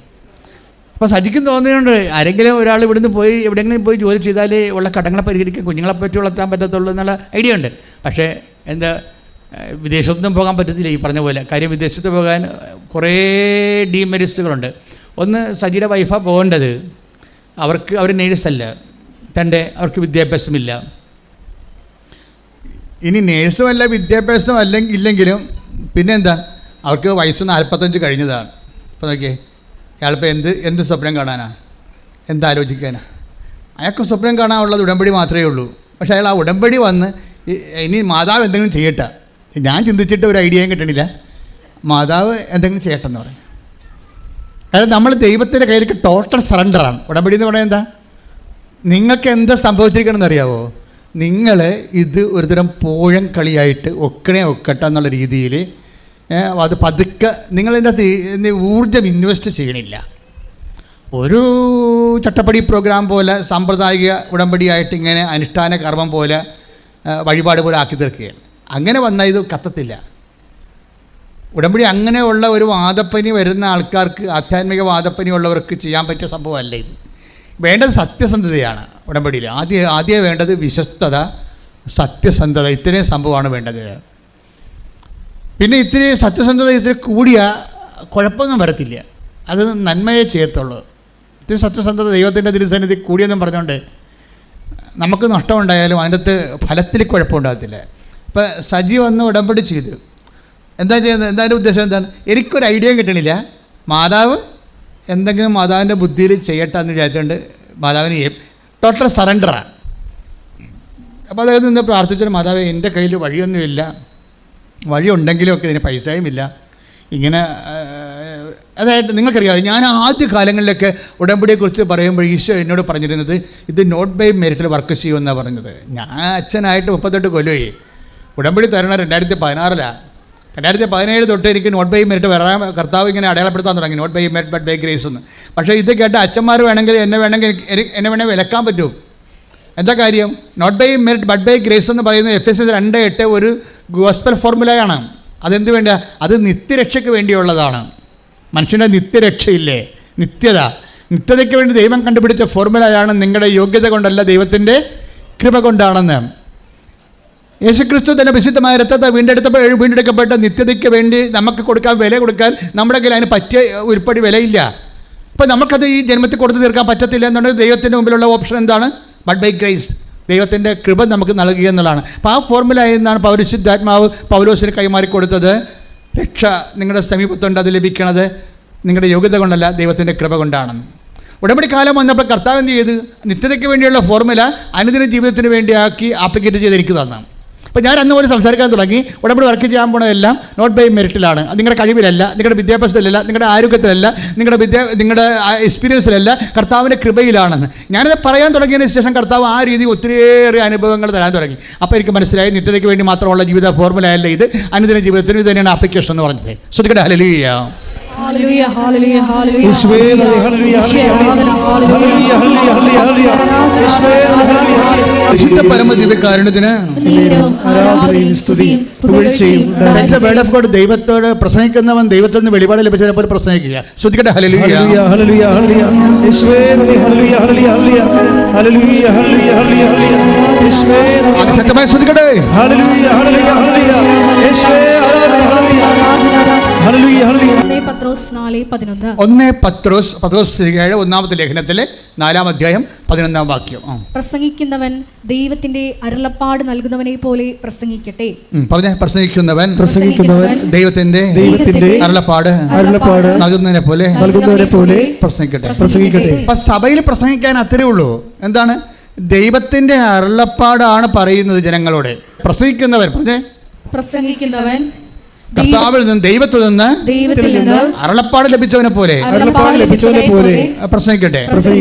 അപ്പോൾ സജിക്കും തോന്നിയുണ്ട്, ആരെങ്കിലും ഒരാൾ ഇവിടുന്ന് പോയി എവിടെയെങ്കിലും പോയി ജോലി ചെയ്താലേ ഉള്ള കടങ്ങളെ പരിഹരിക്കാൻ, കുഞ്ഞുങ്ങളെ പറ്റി വളർത്താൻ പറ്റത്തുള്ളൂ എന്നുള്ള ഐഡിയ ഉണ്ട്. പക്ഷേ എന്താ, വിദേശത്തൊന്നും പോകാൻ പറ്റത്തില്ല ഈ പറഞ്ഞ പോലെ. കാര്യം വിദേശത്ത് പോകാൻ കുറേ ഡീമെറിറ്റ്സുകളുണ്ട്. ഒന്ന്, സജിയുടെ വൈഫാണ് പോകേണ്ടത്, അവർ നേഴ്സല്ല. രണ്ട്, അവർക്ക് വിദ്യാഭ്യാസമില്ല. ഇനി നേഴ്സുമല്ല വിദ്യാഭ്യാസം ഇല്ലെങ്കിലും പിന്നെന്താ, അവർക്ക് വയസ്സ് 45 കഴിഞ്ഞതാണ്. അപ്പോൾ നോക്കിയേ, അയാളിപ്പോൾ എന്ത് സ്വപ്നം കാണാനാണ്, എന്താലോചിക്കാനാണ്? അയാൾക്ക് സ്വപ്നം കാണാനുള്ളത് ഉടമ്പടി മാത്രമേ ഉള്ളൂ. പക്ഷേ അയാൾ ആ ഉടമ്പടി വന്ന് ഇനി മാതാവ് എന്തെങ്കിലും ചെയ്യട്ടെ, ഞാൻ ചിന്തിച്ചിട്ട് ഒരു ഐഡിയയും കിട്ടണില്ല, മാതാവ് എന്തെങ്കിലും ചെയ്യട്ടെന്ന് പറയും. അതായത് നമ്മൾ ദൈവത്തിൻ്റെ കയ്യിലേക്ക് ടോട്ടൽ സറണ്ടറാണ്. ഉടമ്പടി എന്ന് പറയുന്നത് എന്താ? നിങ്ങൾക്ക് എന്താ സംഭവിച്ചിരിക്കണമെന്ന് അറിയാവോ? നിങ്ങൾ ഇത് ഒരുതരം പോഴം കളിയായിട്ട് ഒക്കട്ടെ എന്നുള്ള രീതിയിൽ അത് പതുക്കെ നിങ്ങളിതിൻ്റെ അകത്ത് ഊർജ്ജം ഇൻവെസ്റ്റ് ചെയ്യണില്ല. ഒരു ചട്ടപ്പടി പ്രോഗ്രാം പോലെ സാമ്പ്രദായിക ഉടമ്പടിയായിട്ട് ഇങ്ങനെ അനുഷ്ഠാന കർമ്മം പോലെ വഴിപാട് പോലെ ആക്കി തീർക്കുകയാണ്. അങ്ങനെ വന്നാൽ ഇത് കത്തത്തില്ല. ഉടമ്പടി അങ്ങനെയുള്ള ഒരു വാദപ്പനി വരുന്ന ആൾക്കാർക്ക്, ആധ്യാത്മിക വാദപ്പനി ഉള്ളവർക്ക് ചെയ്യാൻ പറ്റിയ സംഭവമല്ല ഇത്. വേണ്ടത് സത്യസന്ധതയാണ്. ഉടമ്പടിയിൽ ആദ്യം വേണ്ടത് വിശ്വസ്തത, സത്യസന്ധത, ഇത്രയും സംഭവമാണ് വേണ്ടത്. പിന്നെ ഇത്തിരി സത്യസന്ധത ഇത്തിരി കൂടിയ കുഴപ്പമൊന്നും വരത്തില്ല, അത് നന്മയെ ചെയ്യത്തുള്ളൂ. ഇത്തിരി സത്യസന്ധത ദൈവത്തിൻ്റെ തിരുസന്നിധി കൂടിയെന്നും പറഞ്ഞുകൊണ്ട് നമുക്ക് നഷ്ടമുണ്ടായാലും അതിൻ്റെ ഫലത്തിൽ കുഴപ്പമുണ്ടാകത്തില്ല. ഇപ്പം സജി വന്ന് ഉടമ്പടി ചെയ്തു, എന്താ ചെയ്യുന്നത്? എന്താ ഉദ്ദേശം എന്താണ്? എനിക്കൊരു ഐഡിയയും കിട്ടണില്ല, മാതാവ് എന്തെങ്കിലും മാതാവിൻ്റെ ബുദ്ധിയിൽ ചെയ്യട്ടെ എന്ന് വിചാരിച്ചുകൊണ്ട് മാതാവിന് ടോട്ടൽ സറണ്ടറാണ്. അപ്പോൾ അതായത് നിന്ന് പ്രാർത്ഥിച്ചൊരു, മാതാവ് എൻ്റെ കയ്യിൽ വഴിയൊന്നുമില്ല, വഴിയുണ്ടെങ്കിലും ഒക്കെ ഇതിന് പൈസയും ഇല്ല, ഇങ്ങനെ അതായത് നിങ്ങൾക്കറിയാം, ഞാൻ ആദ്യ കാലങ്ങളിലൊക്കെ ഉടമ്പടിയെക്കുറിച്ച് പറയുമ്പോൾ ഈശോ എന്നോട് പറഞ്ഞിരുന്നത് ഇത് നോട്ട് ബൈ മെറിറ്റിൽ വർക്ക് ചെയ്യുമെന്നാണ് പറഞ്ഞത്. ഞാൻ അച്ഛനായിട്ട് 38 കൊല്ലമായി. ഉടമ്പടി തരണം 2016. 2017 തൊട്ട് എനിക്ക് നോട്ട് ബൈ മെറിറ്റ് വരാൻ കർത്താവ് ഇങ്ങനെ അടയാളപ്പെടുത്താൻ തുടങ്ങി, not by merit but by grace എന്ന്. പക്ഷേ ഇത് കേട്ട അച്ഛന്മാർ വേണമെങ്കിൽ എന്നെ വേണമെങ്കിൽ വിലക്കാൻ പറ്റും. എന്താ കാര്യം? Not by merit but by grace എന്ന് പറയുന്നത് Ephesians 2:8 ഒരു ഗോസ്പൽ ഫോർമുലയാണ്. അതെന്ത് വേണ്ട? അത് നിത്യരക്ഷയ്ക്ക് വേണ്ടിയുള്ളതാണ്. മനുഷ്യൻ്റെ നിത്യരക്ഷയില്ലേ, നിത്യതയ്ക്ക് വേണ്ടി ദൈവം കണ്ടുപിടിച്ച ഫോർമുലയാണ്. നിങ്ങളുടെ യോഗ്യത കൊണ്ടല്ല, ദൈവത്തിൻ്റെ കൃപ കൊണ്ടാണെന്ന്. യേശുക്രിസ്തു തന്നെ വിശുദ്ധമായ രക്തത്തെ വീണ്ടെടുക്കപ്പെട്ട നിത്യതയ്ക്ക് വേണ്ടി നമുക്ക് വില കൊടുക്കാൻ നമ്മുടെ കയ്യിൽ അതിന് പറ്റിയ ഉരുപ്പടി വിലയില്ല. അപ്പോൾ നമുക്കത് ഈ ജന്മത്തിൽ കൊടുത്തു തീർക്കാൻ പറ്റത്തില്ല എന്നുണ്ടെങ്കിൽ ദൈവത്തിൻ്റെ മുമ്പിലുള്ള ഓപ്ഷൻ എന്താണ്? ബട്ട് ബൈ ഗ്രേസ്, ദൈവത്തിൻ്റെ കൃപ നമുക്ക് നൽകുക എന്നുള്ളതാണ്. അപ്പോൾ ആ ഫോർമുലയിൽ നിന്നാണ് പരിശുദ്ധാത്മാവ് പൗലോസിന് കൈമാറി കൊടുത്തത്. രക്ഷ നിങ്ങളുടെ സമീപത്തുണ്ട്, അത് ലഭിക്കണത് നിങ്ങളുടെ യോഗ്യത കൊണ്ടല്ല, ദൈവത്തിൻ്റെ കൃപ കൊണ്ടാണെന്ന്. ഉടമ്പടി കാലം വന്നപ്പോൾ കർത്താവ് എന്ത് ചെയ്തു? നിത്യതയ്ക്ക് വേണ്ടിയുള്ള ഫോർമുല അനുദിന ജീവിതത്തിന് വേണ്ടിയാക്കി ആപ്ലിക്കേറ്റ് ചെയ്ത് എനിക്ക് തന്നു. അപ്പോൾ ഞാൻ അന്ന് പോലെ സംസാരിക്കാൻ തുടങ്ങി. ഉടമ്പടി വർക്ക് ചെയ്യാൻ പോണതെല്ലാം നോട്ട് ബൈ മെറിറ്റിലാണ്. നിങ്ങളുടെ കഴിവിലല്ല, നിങ്ങളുടെ വിദ്യാഭ്യാസത്തിലല്ല, നിങ്ങളുടെ ആരോഗ്യത്തിലല്ല, നിങ്ങളുടെ എക്സ്പീരിയൻസിലല്ല, കർത്താവിൻ്റെ കൃപയിലാണെന്ന്. ഞാനത് പറയാൻ തുടങ്ങിയതിന് ശേഷം കർത്താവ് ആ രീതി ഒത്തിരിയേറെ അനുഭവങ്ങൾ തരാൻ തുടങ്ങി. അപ്പോൾ എനിക്ക് മനസ്സിലായി, നിത്യതയ്ക്ക് വേണ്ടി മാത്രമുള്ള ജീവിത ഫോർമുല അല്ല ഇത്, അനുദിന ജീവിതത്തിന് ഇത് തന്നെയാണ് ആപ്ലിക്കേഷൻ എന്ന് പറഞ്ഞത്. ശ്രദ്ധിക്കട്ടെ. ഹല്ലേലൂയ. Hallelujah, hallelujah, hallelujah. യേശുവേ ഹല്ലേലൂയ, ഹല്ലേലൂയ, ഹല്ലേലൂയ, യേശുവേ ഹല്ലേലൂയ. പരിശുദ്ധ പരമദിവ്യകാരുണ്യത്തിന് ആരാധനയും സ്തുതിയും പുകഴ്ചയും വേർഡ് ഓഫ് ഗോഡ്. ദൈവത്തോട് പ്രസംഗിക്കുന്നവൻ ദൈവത്തിൽ നിന്ന് വെളിപാട് ലഭിച്ചതുപോലെ പ്രസംഗിക്കുക. ശ്രദ്ധിക്കട്ടെ. ഹല്ലേലൂയ, ഹല്ലേലൂയ, ഹല്ലേലൂയ, ഹല്ലേലൂയ, യേശുവേ hallelujah, hallelujah, hallelujah, hallelujah, hallelujah, hallelujah, യേശുവേ ശക്തമായി ശ്രദ്ധിക്കട്ടെ. ഹല്ലേലൂയ, ഹല്ലേലൂയ, ഹല്ലേലൂയ, യേശുവേ ആരാധന, ഹല്ലേലൂയ, ഹല്ലേലൂയ, ഹല്ലേലൂയ. 1 പത്രോസ് 4:11. 1 പത്രോസ് 1 ലേഖനത്തിലെ 4-ാം അധ്യായം 11-ാം വാക്യം. പ്രസംഗിക്കുന്നവൻ ദൈവത്തിന്റെ അരുളപ്പാട് നൽകുന്നവനെ പോലെ പ്രസംഗിക്കട്ടെ. പ്രസംഗിക്കുന്നവൻ ദൈവത്തിന്റെ അരുളപ്പാട് നൽകുന്നതിനെ പോലെ പ്രസംഗിക്കട്ടെ. അപ്പൊ സഭയിൽ പ്രസംഗിക്കാൻ അത്രേ ഉള്ളൂ. എന്താണ്? ദൈവത്തിന്റെ അരുളപ്പാടാണ് പറയുന്നത് ജനങ്ങളോട്. പ്രസംഗിക്കുന്നവൻ കർത്താവിൽ നിന്ന് ദൈവത്തിൽ നിന്ന് അരുളപ്പാട് ലഭിച്ചവനെ പോലെ പ്രസംഗിക്കട്ടെ.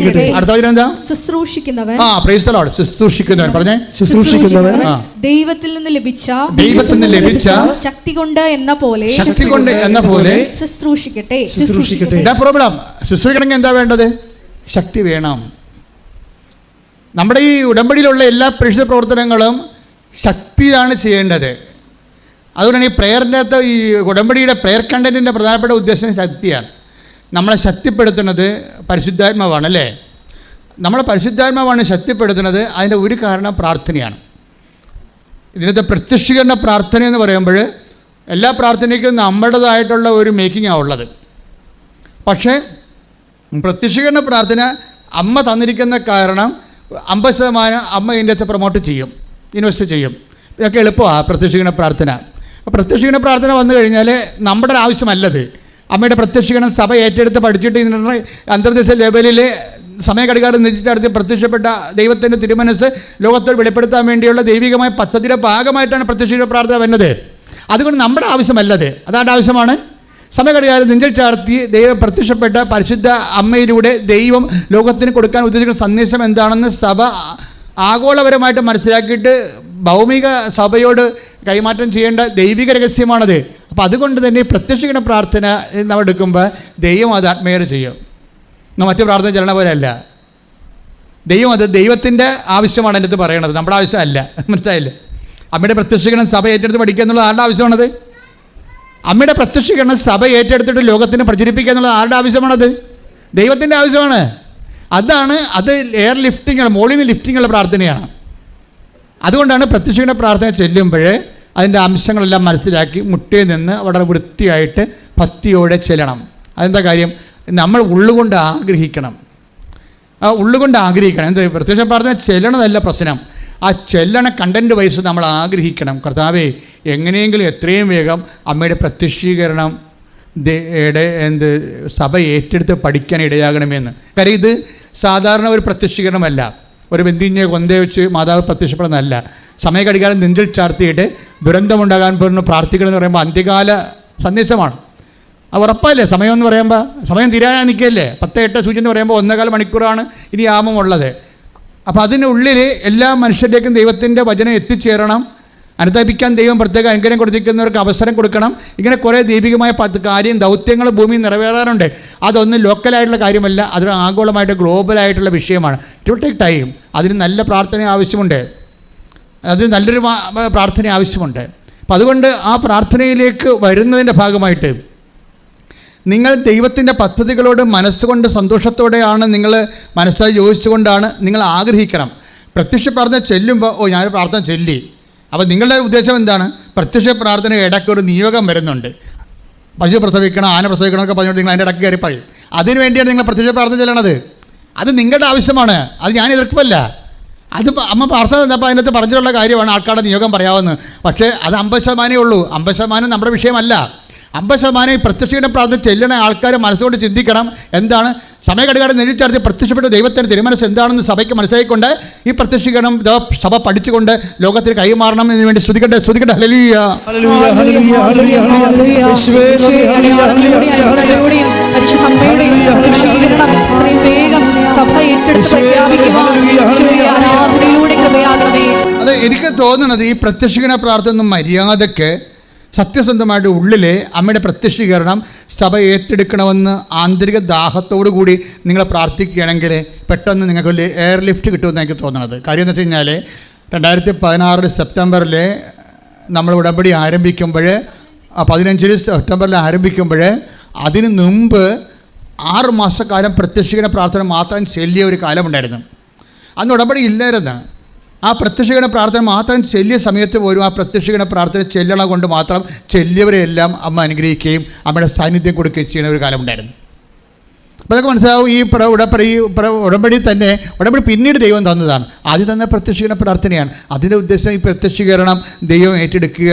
അടുത്ത എന്താ? ശുശ്രൂഷിക്കുന്നവൻ. Praise the Lord. ശുശ്രൂഷിക്കുന്നവൻ പറഞ്ഞേ. ശുശ്രൂഷിക്കുന്നവൻ ദൈവത്തിൽ നിന്ന് ലഭിച്ച ശക്തി കൊണ്ട് എന്ന പോലെ ശുശ്രൂഷിക്കട്ടെ. എന്താ പ്രോബ്ലം? ശുശ്രൂഷിക്കണമെങ്കിൽ എന്താ വേണ്ടത്? ശക്തി വേണം. നമ്മുടെ ഈ ഉടമ്പടിയിലുള്ള എല്ലാ പരിശുദ്ധ പ്രവർത്തനങ്ങളും ശക്തിയിലാണ് ചെയ്യേണ്ടത്. അതുകൊണ്ടാണ് ഈ പ്രേയറിൻ്റെ അകത്ത് ഈ ഉടമ്പടിയുടെ പ്രേയർ കണ്ടൻറ്റിൻ്റെ പ്രധാനപ്പെട്ട ഉദ്ദേശം ശക്തിയാണ്. നമ്മളെ ശക്തിപ്പെടുത്തുന്നത് പരിശുദ്ധാത്മാവാണ്, അല്ലേ? നമ്മളെ പരിശുദ്ധാത്മാവാണ് ശക്തിപ്പെടുത്തുന്നത്. അതിൻ്റെ ഒരു കാരണം പ്രാർത്ഥനയാണ്. ഇതിനകത്ത് പ്രത്യക്ഷീകരണ പ്രാർത്ഥന എന്ന് പറയുമ്പോൾ എല്ലാ പ്രാർത്ഥനയ്ക്കും നമ്മുടേതായിട്ടുള്ള ഒരു മേക്കിങ്ങാണ് ഉള്ളത്. പക്ഷേ പ്രത്യക്ഷീകരണ പ്രാർത്ഥന അമ്മ തന്നിരിക്കുന്ന കാരണം 50% അമ്മ ഇതിൻ്റെ അകത്ത് പ്രൊമോട്ട് ചെയ്യും, ഇൻവെസ്റ്റ് ചെയ്യും. ഇതൊക്കെ എളുപ്പമാണ് പ്രത്യക്ഷീകരണ പ്രാർത്ഥന. അപ്പോൾ പ്രത്യക്ഷീകരണ പ്രാർത്ഥന വന്നു കഴിഞ്ഞാൽ നമ്മുടെ ഒരു ആവശ്യമല്ലത്. അമ്മയുടെ പ്രത്യക്ഷീകരണം സഭ ഏറ്റെടുത്ത് പഠിച്ചിട്ട് ഇതിനുള്ള അന്തർദേശീയ ലെവലിൽ സമയഘടികാരം നിശ്ചയിച്ചടത്തി പ്രത്യക്ഷപ്പെട്ട ദൈവത്തിൻ്റെ തിരുമനസ് ലോകത്തോട് വെളിപ്പെടുത്താൻ വേണ്ടിയുള്ള ദൈവികമായ പദ്ധതിയുടെ ഭാഗമായിട്ടാണ് പ്രത്യക്ഷീകരണ പ്രാർത്ഥന വരുന്നത്. അതുകൊണ്ട് നമ്മുടെ ആവശ്യമല്ലത്, അതാണ്ട് ആവശ്യമാണ്. സമയഘടികാരം നെഞ്ചിൽ ചാർത്തി ദൈവം പ്രത്യക്ഷപ്പെട്ട പരിശുദ്ധ അമ്മയിലൂടെ ദൈവം ലോകത്തിന് കൊടുക്കാൻ ഉദ്ദേശിക്കുന്ന സന്ദേശം എന്താണെന്ന് സഭ ആഗോളപരമായിട്ട് മനസ്സിലാക്കിയിട്ട് ഭൗമിക സഭയോട് കൈമാറ്റം ചെയ്യേണ്ട ദൈവിക രഹസ്യമാണത്. അപ്പോൾ അതുകൊണ്ട് തന്നെ പ്രത്യക്ഷീകരണ പ്രാർത്ഥന നമ്മൾ എടുക്കുമ്പോൾ ദൈവം അത് അഡ്മയർ ചെയ്യും. മറ്റു പ്രാർത്ഥന ചെല്ലണ പോലെ അല്ല. ദൈവം അത് ദൈവത്തിൻ്റെ ആവശ്യമാണ് എൻ്റെ അടുത്ത് പറയണത്, നമ്മുടെ ആവശ്യമല്ല. മനസ്സിലായില്ലേ? അമ്മയുടെ പ്രത്യക്ഷീകരണം സഭ ഏറ്റെടുത്ത് പഠിക്കുക എന്നുള്ളത് ആരുടെ ആവശ്യമാണത്? അമ്മയുടെ പ്രത്യക്ഷീകരണം സഭ ഏറ്റെടുത്തിട്ട് ലോകത്തിന് പ്രചരിപ്പിക്കുക എന്നുള്ളത് ആരുടെ ആവശ്യമാണത്? ദൈവത്തിൻ്റെ ആവശ്യമാണ്. അത് എയർ ലിഫ്റ്റിംഗ്, മോളിൽ നിന്ന് ലിഫ്റ്റിങ്ങുള്ള പ്രാർത്ഥനയാണ്. അതുകൊണ്ടാണ് പ്രത്യക്ഷീകരണ പ്രാർത്ഥന ചെല്ലുമ്പോൾ അതിൻ്റെ അംശങ്ങളെല്ലാം മനസ്സിലാക്കി മുട്ടയിൽ നിന്ന് വളരെ വൃത്തിയായിട്ട് ഭക്തിയോടെ ചെല്ലണം. അതെന്താ കാര്യം? നമ്മൾ ഉള്ളുകൊണ്ട് ആഗ്രഹിക്കണം. ഉള്ളുകൊണ്ട് ആഗ്രഹിക്കണം. എന്ത്? പ്രത്യക്ഷ പ്രാർത്ഥന ചെല്ലണതല്ല പ്രശ്നം, ആ ചെല്ലണ കണ്ടൻറ്റ് വൈസ് നമ്മൾ ആഗ്രഹിക്കണം. കർത്താവേ, എങ്ങനെയെങ്കിലും എത്രയും വേഗം അമ്മയുടെ പ്രത്യക്ഷീകരണം സഭ ഏറ്റെടുത്ത് പഠിക്കാൻ ഇടയാകണമെന്ന്. കാര്യം ഇത് സാധാരണ ഒരു പ്രത്യക്ഷീകരണമല്ല, ഒരു ബന്ധിഞ്ഞ കൊന്തേ വെച്ച് മാതാവ് പ്രത്യക്ഷപ്പെടുന്നതല്ല. സമയഘടികാരം നെഞ്ചിൽ ചാർത്തിയിട്ട് ദുരന്തമുണ്ടാകാൻ പോകുന്നു പ്രാർത്ഥിക്കണം എന്ന് പറയുമ്പോൾ അന്ത്യകാല സന്ദേശമാണ്. അത് ഉറപ്പല്ലേ? സമയം എന്ന് പറയുമ്പോൾ സമയം തീരാൻ നിൽക്കുകയല്ലേ. 10:08 സൂചന എന്ന് പറയുമ്പോൾ 1.25 മണിക്കൂറാണ് ഇനി ആമമുള്ളത്. അപ്പോൾ അതിനുള്ളിൽ എല്ലാ മനുഷ്യരിലേക്കും ദൈവത്തിൻ്റെ വചനം എത്തിച്ചേരണം. അനുതാപിക്കാൻ ദൈവം പ്രത്യേക അനുഗ്രഹം കൊടുത്തിരിക്കുന്നവർക്ക് അവസരം കൊടുക്കണം. ഇങ്ങനെ കുറേ ദൈവികമായ ദൗത്യങ്ങൾ ഭൂമിയിൽ നിറവേറാറുണ്ട്. അതൊന്നും ലോക്കലായിട്ടുള്ള കാര്യമല്ല, അതൊരു ആഗോളമായിട്ട് ഗ്ലോബലായിട്ടുള്ള വിഷയമാണ്. It will take time. അതിന് നല്ല പ്രാർത്ഥന ആവശ്യമുണ്ട്, അത് നല്ലൊരു പ്രാർത്ഥന ആവശ്യമുണ്ട്. അപ്പം അതുകൊണ്ട് ആ പ്രാർത്ഥനയിലേക്ക് വരുന്നതിൻ്റെ ഭാഗമായിട്ട് നിങ്ങൾ ദൈവത്തിൻ്റെ പദ്ധതികളോട് മനസ്സുകൊണ്ട് സന്തോഷത്തോടെയാണ് നിങ്ങൾ മനസ്സായി യോജിച്ചുകൊണ്ടാണ് നിങ്ങൾ ആഗ്രഹിക്കണം. പ്രത്യക്ഷ പ്രാർത്ഥന ചെല്ലുമ്പോൾ ഞാനൊരു പ്രാർത്ഥന ചൊല്ലി. അപ്പോൾ നിങ്ങളുടെ ഉദ്ദേശം എന്താണ്? പ്രത്യക്ഷ പ്രാർത്ഥന ഇടയ്ക്ക് ഒരു നിയോഗം വരുന്നുണ്ട്. പശു പ്രസവിക്കണം, ആന പ്രസവിക്കണം എന്നൊക്കെ പറഞ്ഞുകൊണ്ട് നിങ്ങൾ അതിൻ്റെ ഇടയ്ക്ക് കയറി പറയും. അതിന് വേണ്ടിയാണ് നിങ്ങൾ പ്രത്യക്ഷ പ്രാർത്ഥന ചെല്ലണത്. അത് നിങ്ങളുടെ ആവശ്യമാണ്, അത് ഞാൻ എതിർക്കുമല്ല. അത് അമ്മ പ്രാർത്ഥന തന്നപ്പോൾ അതിനകത്ത് പറഞ്ഞിട്ടുള്ള കാര്യമാണ് ആൾക്കാരുടെ നിയോഗം പറയാവുന്നത്. പക്ഷേ അത് 50% ഉള്ളൂ. 50% നമ്മുടെ വിഷയമല്ല. 50% ഈ പ്രത്യക്ഷീകരണ പ്രാർത്ഥന ചെല്ലണ ആൾക്കാർ മനസ്സുകൊണ്ട് ചിന്തിക്കണം. എന്താണ്? സമയഘടികാരം നെഞ്ചിച്ചടച്ച് പ്രത്യക്ഷപ്പെട്ട ദൈവത്തിൻ്റെ തിരുമനസ് എന്താണെന്ന് സഭയ്ക്ക് മനസ്സിലാക്കിക്കൊണ്ട് ഈ പ്രത്യക്ഷീകരണം സഭ പഠിച്ചുകൊണ്ട് ലോകത്തിൽ കൈമാറണം എന്ന് വേണ്ടി സ്തുതിക്കട്ടെ. ഹല്ലേലൂയ. അത് എനിക്ക് തോന്നുന്നത് ഈ പ്രത്യക്ഷീകരണ പ്രാർത്ഥന മര്യാദക്ക് സത്യസന്ധമായിട്ട് ഉള്ളിൽ അമ്മയുടെ പ്രത്യക്ഷീകരണം സഭ ഏറ്റെടുക്കണമെന്ന് ആന്തരിക ദാഹത്തോടു കൂടി നിങ്ങൾ പ്രാർത്ഥിക്കുകയാണെങ്കിൽ പെട്ടെന്ന് നിങ്ങൾക്ക് എയർ ലിഫ്റ്റ് കിട്ടുമെന്ന് എനിക്ക് തോന്നുന്നത്. കാര്യം എന്ന് വെച്ച് കഴിഞ്ഞാൽ 2016 സെപ്റ്റംബറിൽ നമ്മൾ ഉടമ്പടി ആരംഭിക്കുമ്പോൾ 15 സെപ്റ്റംബറിൽ ആരംഭിക്കുമ്പോൾ അതിന് മുമ്പ് 6 മാസക്കാലം പ്രത്യക്ഷീകരണ പ്രാർത്ഥന മാത്രം ചെല്ലിയ ഒരു കാലമുണ്ടായിരുന്നു. അന്ന് ഉടമ്പടി ഇല്ലായിരുന്നു. ആ പ്രത്യക്ഷീകരണ പ്രാർത്ഥന മാത്രം ചെല്ലിയ സമയത്ത് പോലും ആ പ്രത്യക്ഷീകരണ പ്രാർത്ഥന ചെല്ലണ കൊണ്ട് മാത്രം ചെല്ലിയവരെയെല്ലാം അമ്മ അനുഗ്രഹിക്കുകയും അമ്മയുടെ സാന്നിധ്യം കൊടുക്കുകയും ചെയ്യുന്ന ഒരു കാലമുണ്ടായിരുന്നു. അപ്പോൾ അതൊക്കെ മനസ്സിലാവും. ഈ ഉടമ്പടി തന്നെ ഉടമ്പടി പിന്നീട് ദൈവം തന്നതാണ്. ആദ്യം തന്നെ പ്രത്യക്ഷീകരണ പ്രാർത്ഥനയാണ്. അതിൻ്റെ ഉദ്ദേശം ഈ പ്രത്യക്ഷീകരണം ദൈവം ഏറ്റെടുക്കുക,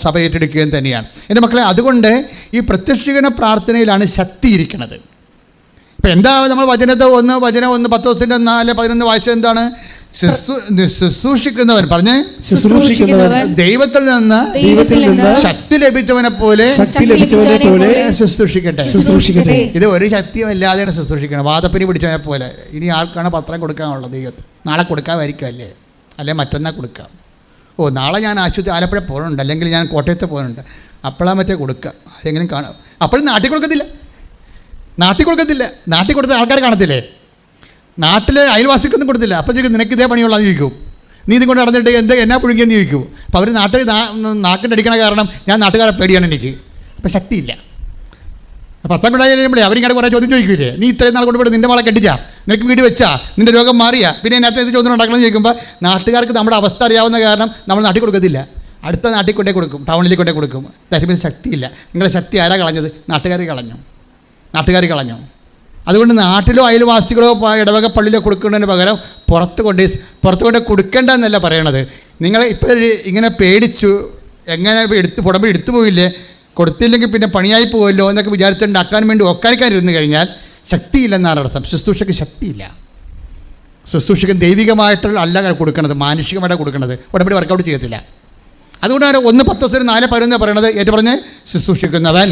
സഭ ഏറ്റെടുക്കുകയും തന്നെയാണ്. എൻ്റെ മക്കളെ, അതുകൊണ്ട് ഈ പ്രത്യക്ഷീകരണ പ്രാർത്ഥനയിലാണ് ശക്തി ഇരിക്കുന്നത്. ഇപ്പം എന്താ നമ്മൾ വചനം 10 ദിവസത്തിൻ്റെ 4 11 വായിച്ചത് എന്താണ്? ശുശ്രൂഷിക്കുന്നവൻ പറഞ്ഞേ, ശുശ്രൂഷിക്കുന്നവൻ ദൈവത്തിൽ നിന്ന് ശക്തി ലഭിച്ചവനെ പോലെ ശുശ്രൂഷിക്കട്ടെ. ഇത് ഒരു ശക്തിയുമില്ലാതെയാണ് ശുശ്രൂഷിക്കണം. വാദപ്പനി പിടിച്ചവനെ പോലെ. ഇനി ആർക്കാണ് പത്രം കൊടുക്കാനുള്ളത്? ദൈവത്തിന് നാളെ കൊടുക്കാമായിരിക്കും, അല്ലേ മറ്റന്നാൾ കൊടുക്കാം. നാളെ ഞാൻ ആലപ്പുഴ പോകുന്നുണ്ട്, അല്ലെങ്കിൽ ഞാൻ കോട്ടയത്ത് പോകുന്നുണ്ട്, അപ്പോഴാ മറ്റേ കൊടുക്കുക. ആരെങ്കിലും കാണാം. അപ്പോഴും നാട്ടിൽ കൊടുക്കത്തില്ല. നാട്ടിൽ കൊടുത്ത ആൾക്കാർ കാണത്തില്ലേ? നാട്ടിലെ അയൽവാസിക്കൊന്നും കൊടുത്തില്ല. അപ്പോൾ ചോദിക്കും നിനക്ക് ഇതേ പണിയുള്ളതെന്ന് ചോദിക്കും. നീ ഇതും കൊണ്ട് നടന്നിട്ട് എന്നാ പുഴുങ്ങിയെന്ന് ചോദിക്കും. അപ്പോൾ അവർ നാട്ടിൽ നാക്കിൻ്റെ അടിക്കണ കാരണം ഞാൻ നാട്ടുകാരെ പേടിയാണ് എനിക്ക്. അപ്പോൾ ശക്തിയില്ല. 10 പിള്ളേർ കഴിയുമ്പോഴേ അവരിങ്ങനെ കുറേ ചോദ്യം ചോദിക്കില്ലേ, നീ ഇത്രയും നാൾ കൊണ്ടുപോയിട്ട് നിൻ്റെ മോളെ കെട്ടിച്ചാ, നിനക്ക് വീട് വെച്ചാ, നിൻ്റെ രോഗം മാറിയാ, പിന്നെ അതിനകത്ത് ഇത് ചോദ്യം ഉണ്ടാക്കണമെന്ന് ചോദിക്കുമ്പോൾ നാട്ടുകാർക്ക് നമ്മുടെ അവസ്ഥ അറിയാവുന്ന കാരണം നമ്മൾ നാട്ടിൽ കൊടുക്കത്തില്ല, അടുത്ത നാട്ടിൽ കൊണ്ടേ കൊടുക്കും, ടൗണിൽ കൊണ്ടേ കൊടുക്കും. തരുമ്പോൾ ശക്തിയില്ല. നിങ്ങളുടെ ശക്തി ആരാ കളഞ്ഞത്? നാട്ടുകാർ കളഞ്ഞു. അതുകൊണ്ട് നാട്ടിലോ അയൽവാസികളോ ഇടവക പള്ളിയിലോ കൊടുക്കുന്നതിന് പകരം പുറത്ത് കൊണ്ട് കൊടുക്കേണ്ടെന്നല്ല പറയണത്. നിങ്ങൾ ഇപ്പോൾ ഇങ്ങനെ പേടിച്ചു, എങ്ങനെ പുറമ്പ് എടുത്തു പോയില്ലേ, കൊടുത്തില്ലെങ്കിൽ പിന്നെ പണിയായി പോകുമല്ലോ എന്നൊക്കെ വിചാരിച്ചുണ്ടാക്കാൻ വേണ്ടി ഒക്കാനിക്കാനിരുന്നു കഴിഞ്ഞാൽ ശക്തിയില്ലെന്നാണ് അർത്ഥം. ശുശ്രൂഷയ്ക്ക് ശക്തിയില്ല. ശുശ്രൂഷയ്ക്ക് ദൈവികമായിട്ടുള്ള അല്ല കൊടുക്കുന്നത്, മാനുഷികമായിട്ടാണ് കൊടുക്കുന്നത്. ഉടമ്പടി വർക്കൗട്ട് ചെയ്യത്തില്ല. അതുകൊണ്ടാണ് 1:10 4:11 പറയണത്. ഏറ്റു പറഞ്ഞ് ശുശ്രൂഷിക്കുന്നവൻ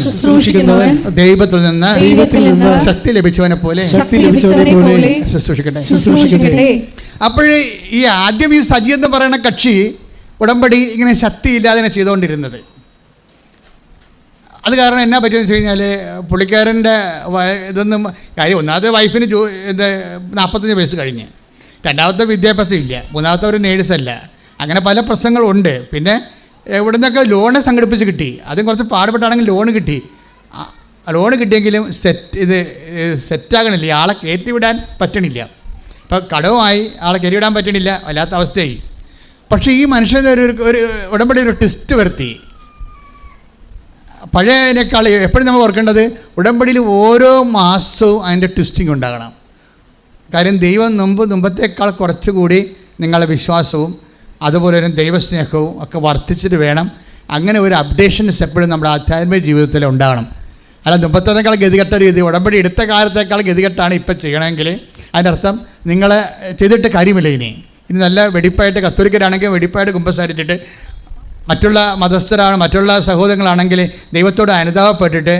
ദൈവത്തിൽ നിന്ന് ശക്തി ലഭിച്ചവനെ പോലെ ശുശ്രൂഷിക്കട്ടെ. അപ്പോഴേ ഈ ആദ്യം ഈ സജി എന്ന് പറയുന്ന കക്ഷി ഉടമ്പടി ഇങ്ങനെ ശക്തിയില്ലാതെ ചെയ്തുകൊണ്ടിരുന്നത്. അത് കാരണം എന്നാ പറ്റുമെന്ന് വെച്ച് കഴിഞ്ഞാൽ പുള്ളിക്കാരൻ്റെ ഇതൊന്നും കാര്യം, ഒന്നാമത് വൈഫിന് 45 വയസ്സ് കഴിഞ്ഞ്, രണ്ടാമത്തെ വിദ്യാഭ്യാസം ഇല്ല, മൂന്നാമത്തെ ഒരു നേഴ്സല്ല, അങ്ങനെ പല പ്രശ്നങ്ങളുണ്ട്. പിന്നെ എവിടെ നിന്നൊക്കെ ലോണ് സംഘടിപ്പിച്ച് കിട്ടി, അതും കുറച്ച് പാടുപെട്ടാണെങ്കിൽ ലോണ് കിട്ടി. ലോണ് കിട്ടിയെങ്കിലും സെറ്റാകണില്ല, ആളെ കയറ്റിവിടാൻ പറ്റണില്ല. ഇപ്പോൾ കടവുമായി ആളെ കയറ്റിവിടാൻ പറ്റണില്ല, വല്ലാത്ത അവസ്ഥയായി. പക്ഷേ ഈ മനുഷ്യൻ്റെ ഒരു ഉടമ്പടി ഒരു ട്വിസ്റ്റ് വരുത്തി. പഴയതിനേക്കാൾ എപ്പോഴും നമ്മൾ ഓർക്കേണ്ടത് ഉടമ്പടിയിൽ ഓരോ മാസവും അതിൻ്റെ ട്വിസ്റ്റിംഗ് ഉണ്ടാകണം. കാര്യം ദൈവം മുമ്പത്തേക്കാൾ കുറച്ചുകൂടി നിങ്ങളുടെ വിശ്വാസവും അതുപോലെ ഒരു ദൈവസ്നേഹവും ഒക്കെ വർദ്ധിച്ചിട്ട് വേണം. അങ്ങനെ ഒരു അപ്ഡേഷൻസ് എപ്പോഴും നമ്മുടെ ആധ്യാത്മിക ജീവിതത്തിൽ ഉണ്ടാകണം. അല്ല മുമ്പത്തേക്കാൾ ഗതികെട്ട രീതി, ഉടമ്പടി എടുത്ത കാലത്തേക്കാൾ ഗതികെട്ടാണ് ഇപ്പം ചെയ്യണമെങ്കിൽ അതിൻ്റെ അർത്ഥം നിങ്ങൾ ചെയ്തിട്ട് കാര്യമില്ല. ഇനി നല്ല വെടിപ്പായിട്ട് കത്തോലിക്കരാണെങ്കിൽ വെടിപ്പായിട്ട് കുമ്പസാരിച്ചിട്ട്, മറ്റുള്ള മതസ്ഥരാണ് മറ്റുള്ള സഹോദരങ്ങളാണെങ്കിൽ ദൈവത്തോട് അനുതാപപ്പെട്ടിട്ട്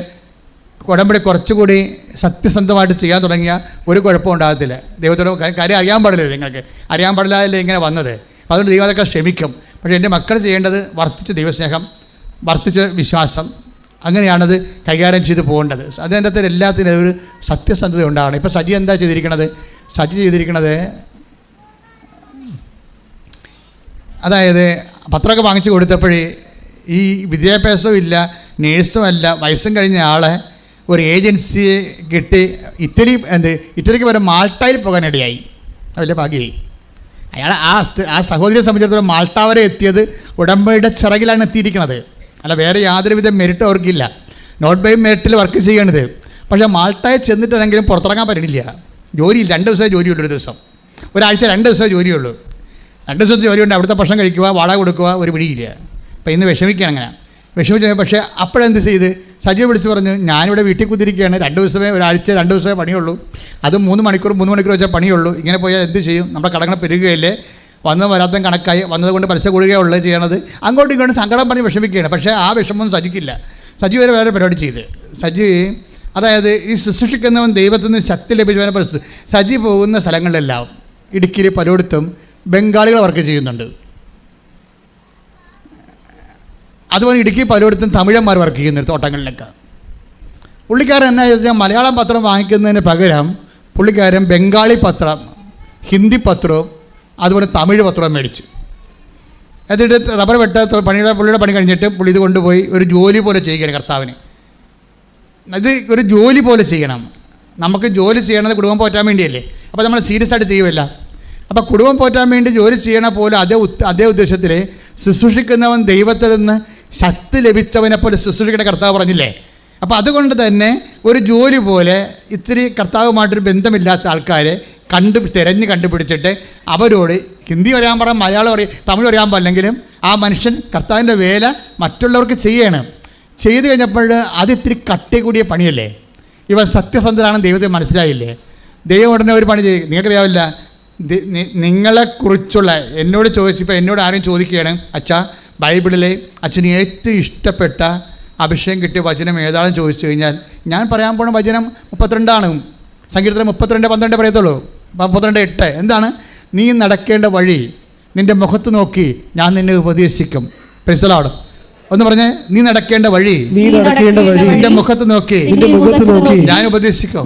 ഉടമ്പടി കുറച്ചുകൂടി സത്യസന്ധമായിട്ട് ചെയ്യാൻ തുടങ്ങിയാൽ ഒരു കുഴപ്പം ഉണ്ടാകത്തില്ല. ദൈവത്തോട് കാര്യം അറിയാൻ പാടില്ല, നിങ്ങൾക്ക് അറിയാൻ പാടില്ല ഇങ്ങനെ വന്നത്. അതുകൊണ്ട് ദൈവം അതൊക്കെ ക്ഷമിക്കും. പക്ഷേ എൻ്റെ മക്കൾ ചെയ്യേണ്ടത് വർദ്ധിച്ച ദൈവസ്നേഹം, വർദ്ധിച്ച വിശ്വാസം, അങ്ങനെയാണത് കൈകാര്യം ചെയ്ത് പോകേണ്ടത്. അതിൻ്റെ അകത്ത് എല്ലാത്തിനും ഒരു സത്യസന്ധത ഉണ്ടാകണം. ഇപ്പോൾ സജി എന്താ ചെയ്തിരിക്കണത്? അതായത് പത്രമൊക്കെ വാങ്ങിച്ചു കൊടുത്തപ്പോഴേ ഈ വിദ്യാഭ്യാസവും ഇല്ല, നേഴ്സുമല്ല, വയസ്സും കഴിഞ്ഞ ആളെ ഒരു ഏജൻസിയെ കിട്ടി ഇറ്റലിക്ക് വരെ മാൾട്ടയിൽ പോകാനിടയായി. വലിയ ഭാഗ്യമായി. അയാൾ ആ സഹോദരിയെ സംബന്ധിച്ചിടത്തോളം മാൾട്ട വരെ എത്തിയത് ഉടമ്പടിയുടെ ചിറകിലാണ് എത്തിയിരിക്കുന്നത്. അല്ല വേറെ യാതൊരുവിധ മെറിറ്റും അവർക്കില്ല. നോട്ട് ബൈ മെറിറ്റിൽ വർക്ക് ചെയ്യണത്. പക്ഷേ മാൾട്ടയിൽ ചെന്നിട്ടാണെങ്കിലും പുറത്തിറങ്ങാൻ പറ്റണില്ല. ജോലിയില്ല. 2 ദിവസമേ ജോലിയുള്ളൂ. ഒരു ദിവസം, ഒരാഴ്ച 2 ദിവസമേ ജോലിയുള്ളൂ. 2 ദിവസത്തെ ജോലിയുണ്ട്. അവിടുത്തെ ഭക്ഷണം കഴിക്കുക, വാടക കൊടുക്കുക, ഒരു പിടിയില്ല. അപ്പോൾ ഇന്ന് വിഷമിക്കുകയാണ്. അങ്ങനെ വിഷമിച്ച് പക്ഷേ അപ്പോഴെന്ത് ചെയ്ത് സജീവ് വിളിച്ച് പറഞ്ഞു, ഞാനിവിടെ വീട്ടിൽ കുത്തിരിക്കുകയാണ്, 2 ദിവസമേ, ഒരാഴ്ച 2 ദിവസമേ പണിയുള്ളൂ, അത് 3 മണിക്കൂർ വെച്ചാൽ പണിയുള്ളൂ. ഇങ്ങനെ പോയാൽ എന്ത് ചെയ്യും? നമ്മുടെ കടങ്ങൾ പെരുകുകയല്ലേ, വരാത്ത കണക്കായി, വന്നതുകൊണ്ട് പലിശ കൊടുക്കുകയുള്ളത് ചെയ്യണത്. അങ്ങോട്ടും ഇങ്ങോട്ടും സങ്കടം പറഞ്ഞ് വിഷമിക്കുകയാണ്. പക്ഷേ ആ വിഷമം സജിക്കില്ല. സജി വേറെ പരിപാടി ചെയ്ത്. സജി അതായത് ഈ ശുശ്രൂഷിക്കുന്നവൻ ദൈവത്തിൽ നിന്ന് ശക്തി ലഭിച്ചവനെ പരിസ്ഥിതി. സജി പോകുന്ന സ്ഥലങ്ങളിലെല്ലാം ഇടുക്കിയിൽ പലയിടത്തും ബംഗാളികൾ വർക്ക് ചെയ്യുന്നുണ്ട്. അതുപോലെ ഇടുക്കി പലയിടത്തും തമിഴന്മാർ വർക്ക് ചെയ്യുന്നുണ്ട് തോട്ടങ്ങളിലൊക്കെ. പുള്ളിക്കാരൻ എന്നാ ചെയ്താൽ മലയാളം പത്രം വാങ്ങിക്കുന്നതിന് പകരം പുള്ളിക്കാരൻ ബംഗാളി പത്രം, ഹിന്ദി പത്രവും അതുപോലെ തമിഴ് പത്രവും മേടിച്ചു. എന്നിട്ട് റബ്ബർ പുള്ളിയുടെ പണി കഴിഞ്ഞിട്ട് പുള്ളി ഇത് കൊണ്ടുപോയി ഒരു ജോലി പോലെ ചെയ്യുകയാണ് കർത്താവിന്. ഇത് ഒരു ജോലി പോലെ ചെയ്യണം. നമുക്ക് ജോലി ചെയ്യണത് കുടുംബം പോറ്റാൻ വേണ്ടിയല്ലേ. അപ്പോൾ നമ്മൾ സീരിയസ് ആയിട്ട് ചെയ്യുമല്ല. അപ്പോൾ കുടുംബം പോറ്റാൻ വേണ്ടി ജോലി ചെയ്യണ പോലെ അതേ ഉദ്ദേശത്തിൽ ശുശ്രൂഷിക്കുന്നവൻ ദൈവത്തിൽ നിന്ന് ശക്തി ലഭിച്ചവനെപ്പോലെ ശുശ്രൂഷിക്കേണ്ട കർത്താവ് പറഞ്ഞില്ലേ. അപ്പോൾ അതുകൊണ്ട് തന്നെ ഒരു ജോലി പോലെ ഇത്തിരി കർത്താവുമായിട്ടൊരു ബന്ധമില്ലാത്ത ആൾക്കാരെ തിരഞ്ഞ് കണ്ടുപിടിച്ചിട്ട് അവരോട് ഹിന്ദി അറിയാൻ പറയാം, മലയാളം അറിയാം, തമിഴ് അറിയാൻ പാടില്ലെങ്കിലും ആ മനുഷ്യൻ കർത്താവിൻ്റെ വേല മറ്റുള്ളവർക്ക് ചെയ്യണം. ചെയ്തു കഴിഞ്ഞപ്പോൾ അത് ഇത്തിരി കട്ടി കൂടിയ പണിയല്ലേ. ഇവർ സത്യസന്ധരാണെന്ന് ദൈവത്തെ മനസ്സിലായില്ലേ. ദൈവം ഉടനെ ഒരു പണി ചെയ്യും. നിങ്ങൾക്കറിയാവില്ല, നിങ്ങളെക്കുറിച്ചുള്ള എന്നോട് ചോദിച്ചപ്പോൾ എന്നോട് ആരും ചോദിക്കുകയാണ്, അച്ഛാ ബൈബിളിലെ അച്ഛന് ഏറ്റവും ഇഷ്ടപ്പെട്ട അഭിഷേകം കിട്ടിയ വചനം ഏതാണെന്ന് ചോദിച്ചു കഴിഞ്ഞാൽ ഞാൻ പറയാൻ പോണ വചനം 32 സങ്കീർത്തനം 32:12 പറയത്തുള്ളൂ. 32:8 എന്താണ്? നീ നടക്കേണ്ട വഴി നിൻ്റെ മുഖത്ത് നോക്കി ഞാൻ നിന്നെ ഉപദേശിക്കും. Price the Lord. ഒന്ന് പറഞ്ഞേ, നീ നടക്കേണ്ട വഴി നിന്റെ മുഖത്ത് നോക്കി ഞാൻ ഉപദേശിക്കും.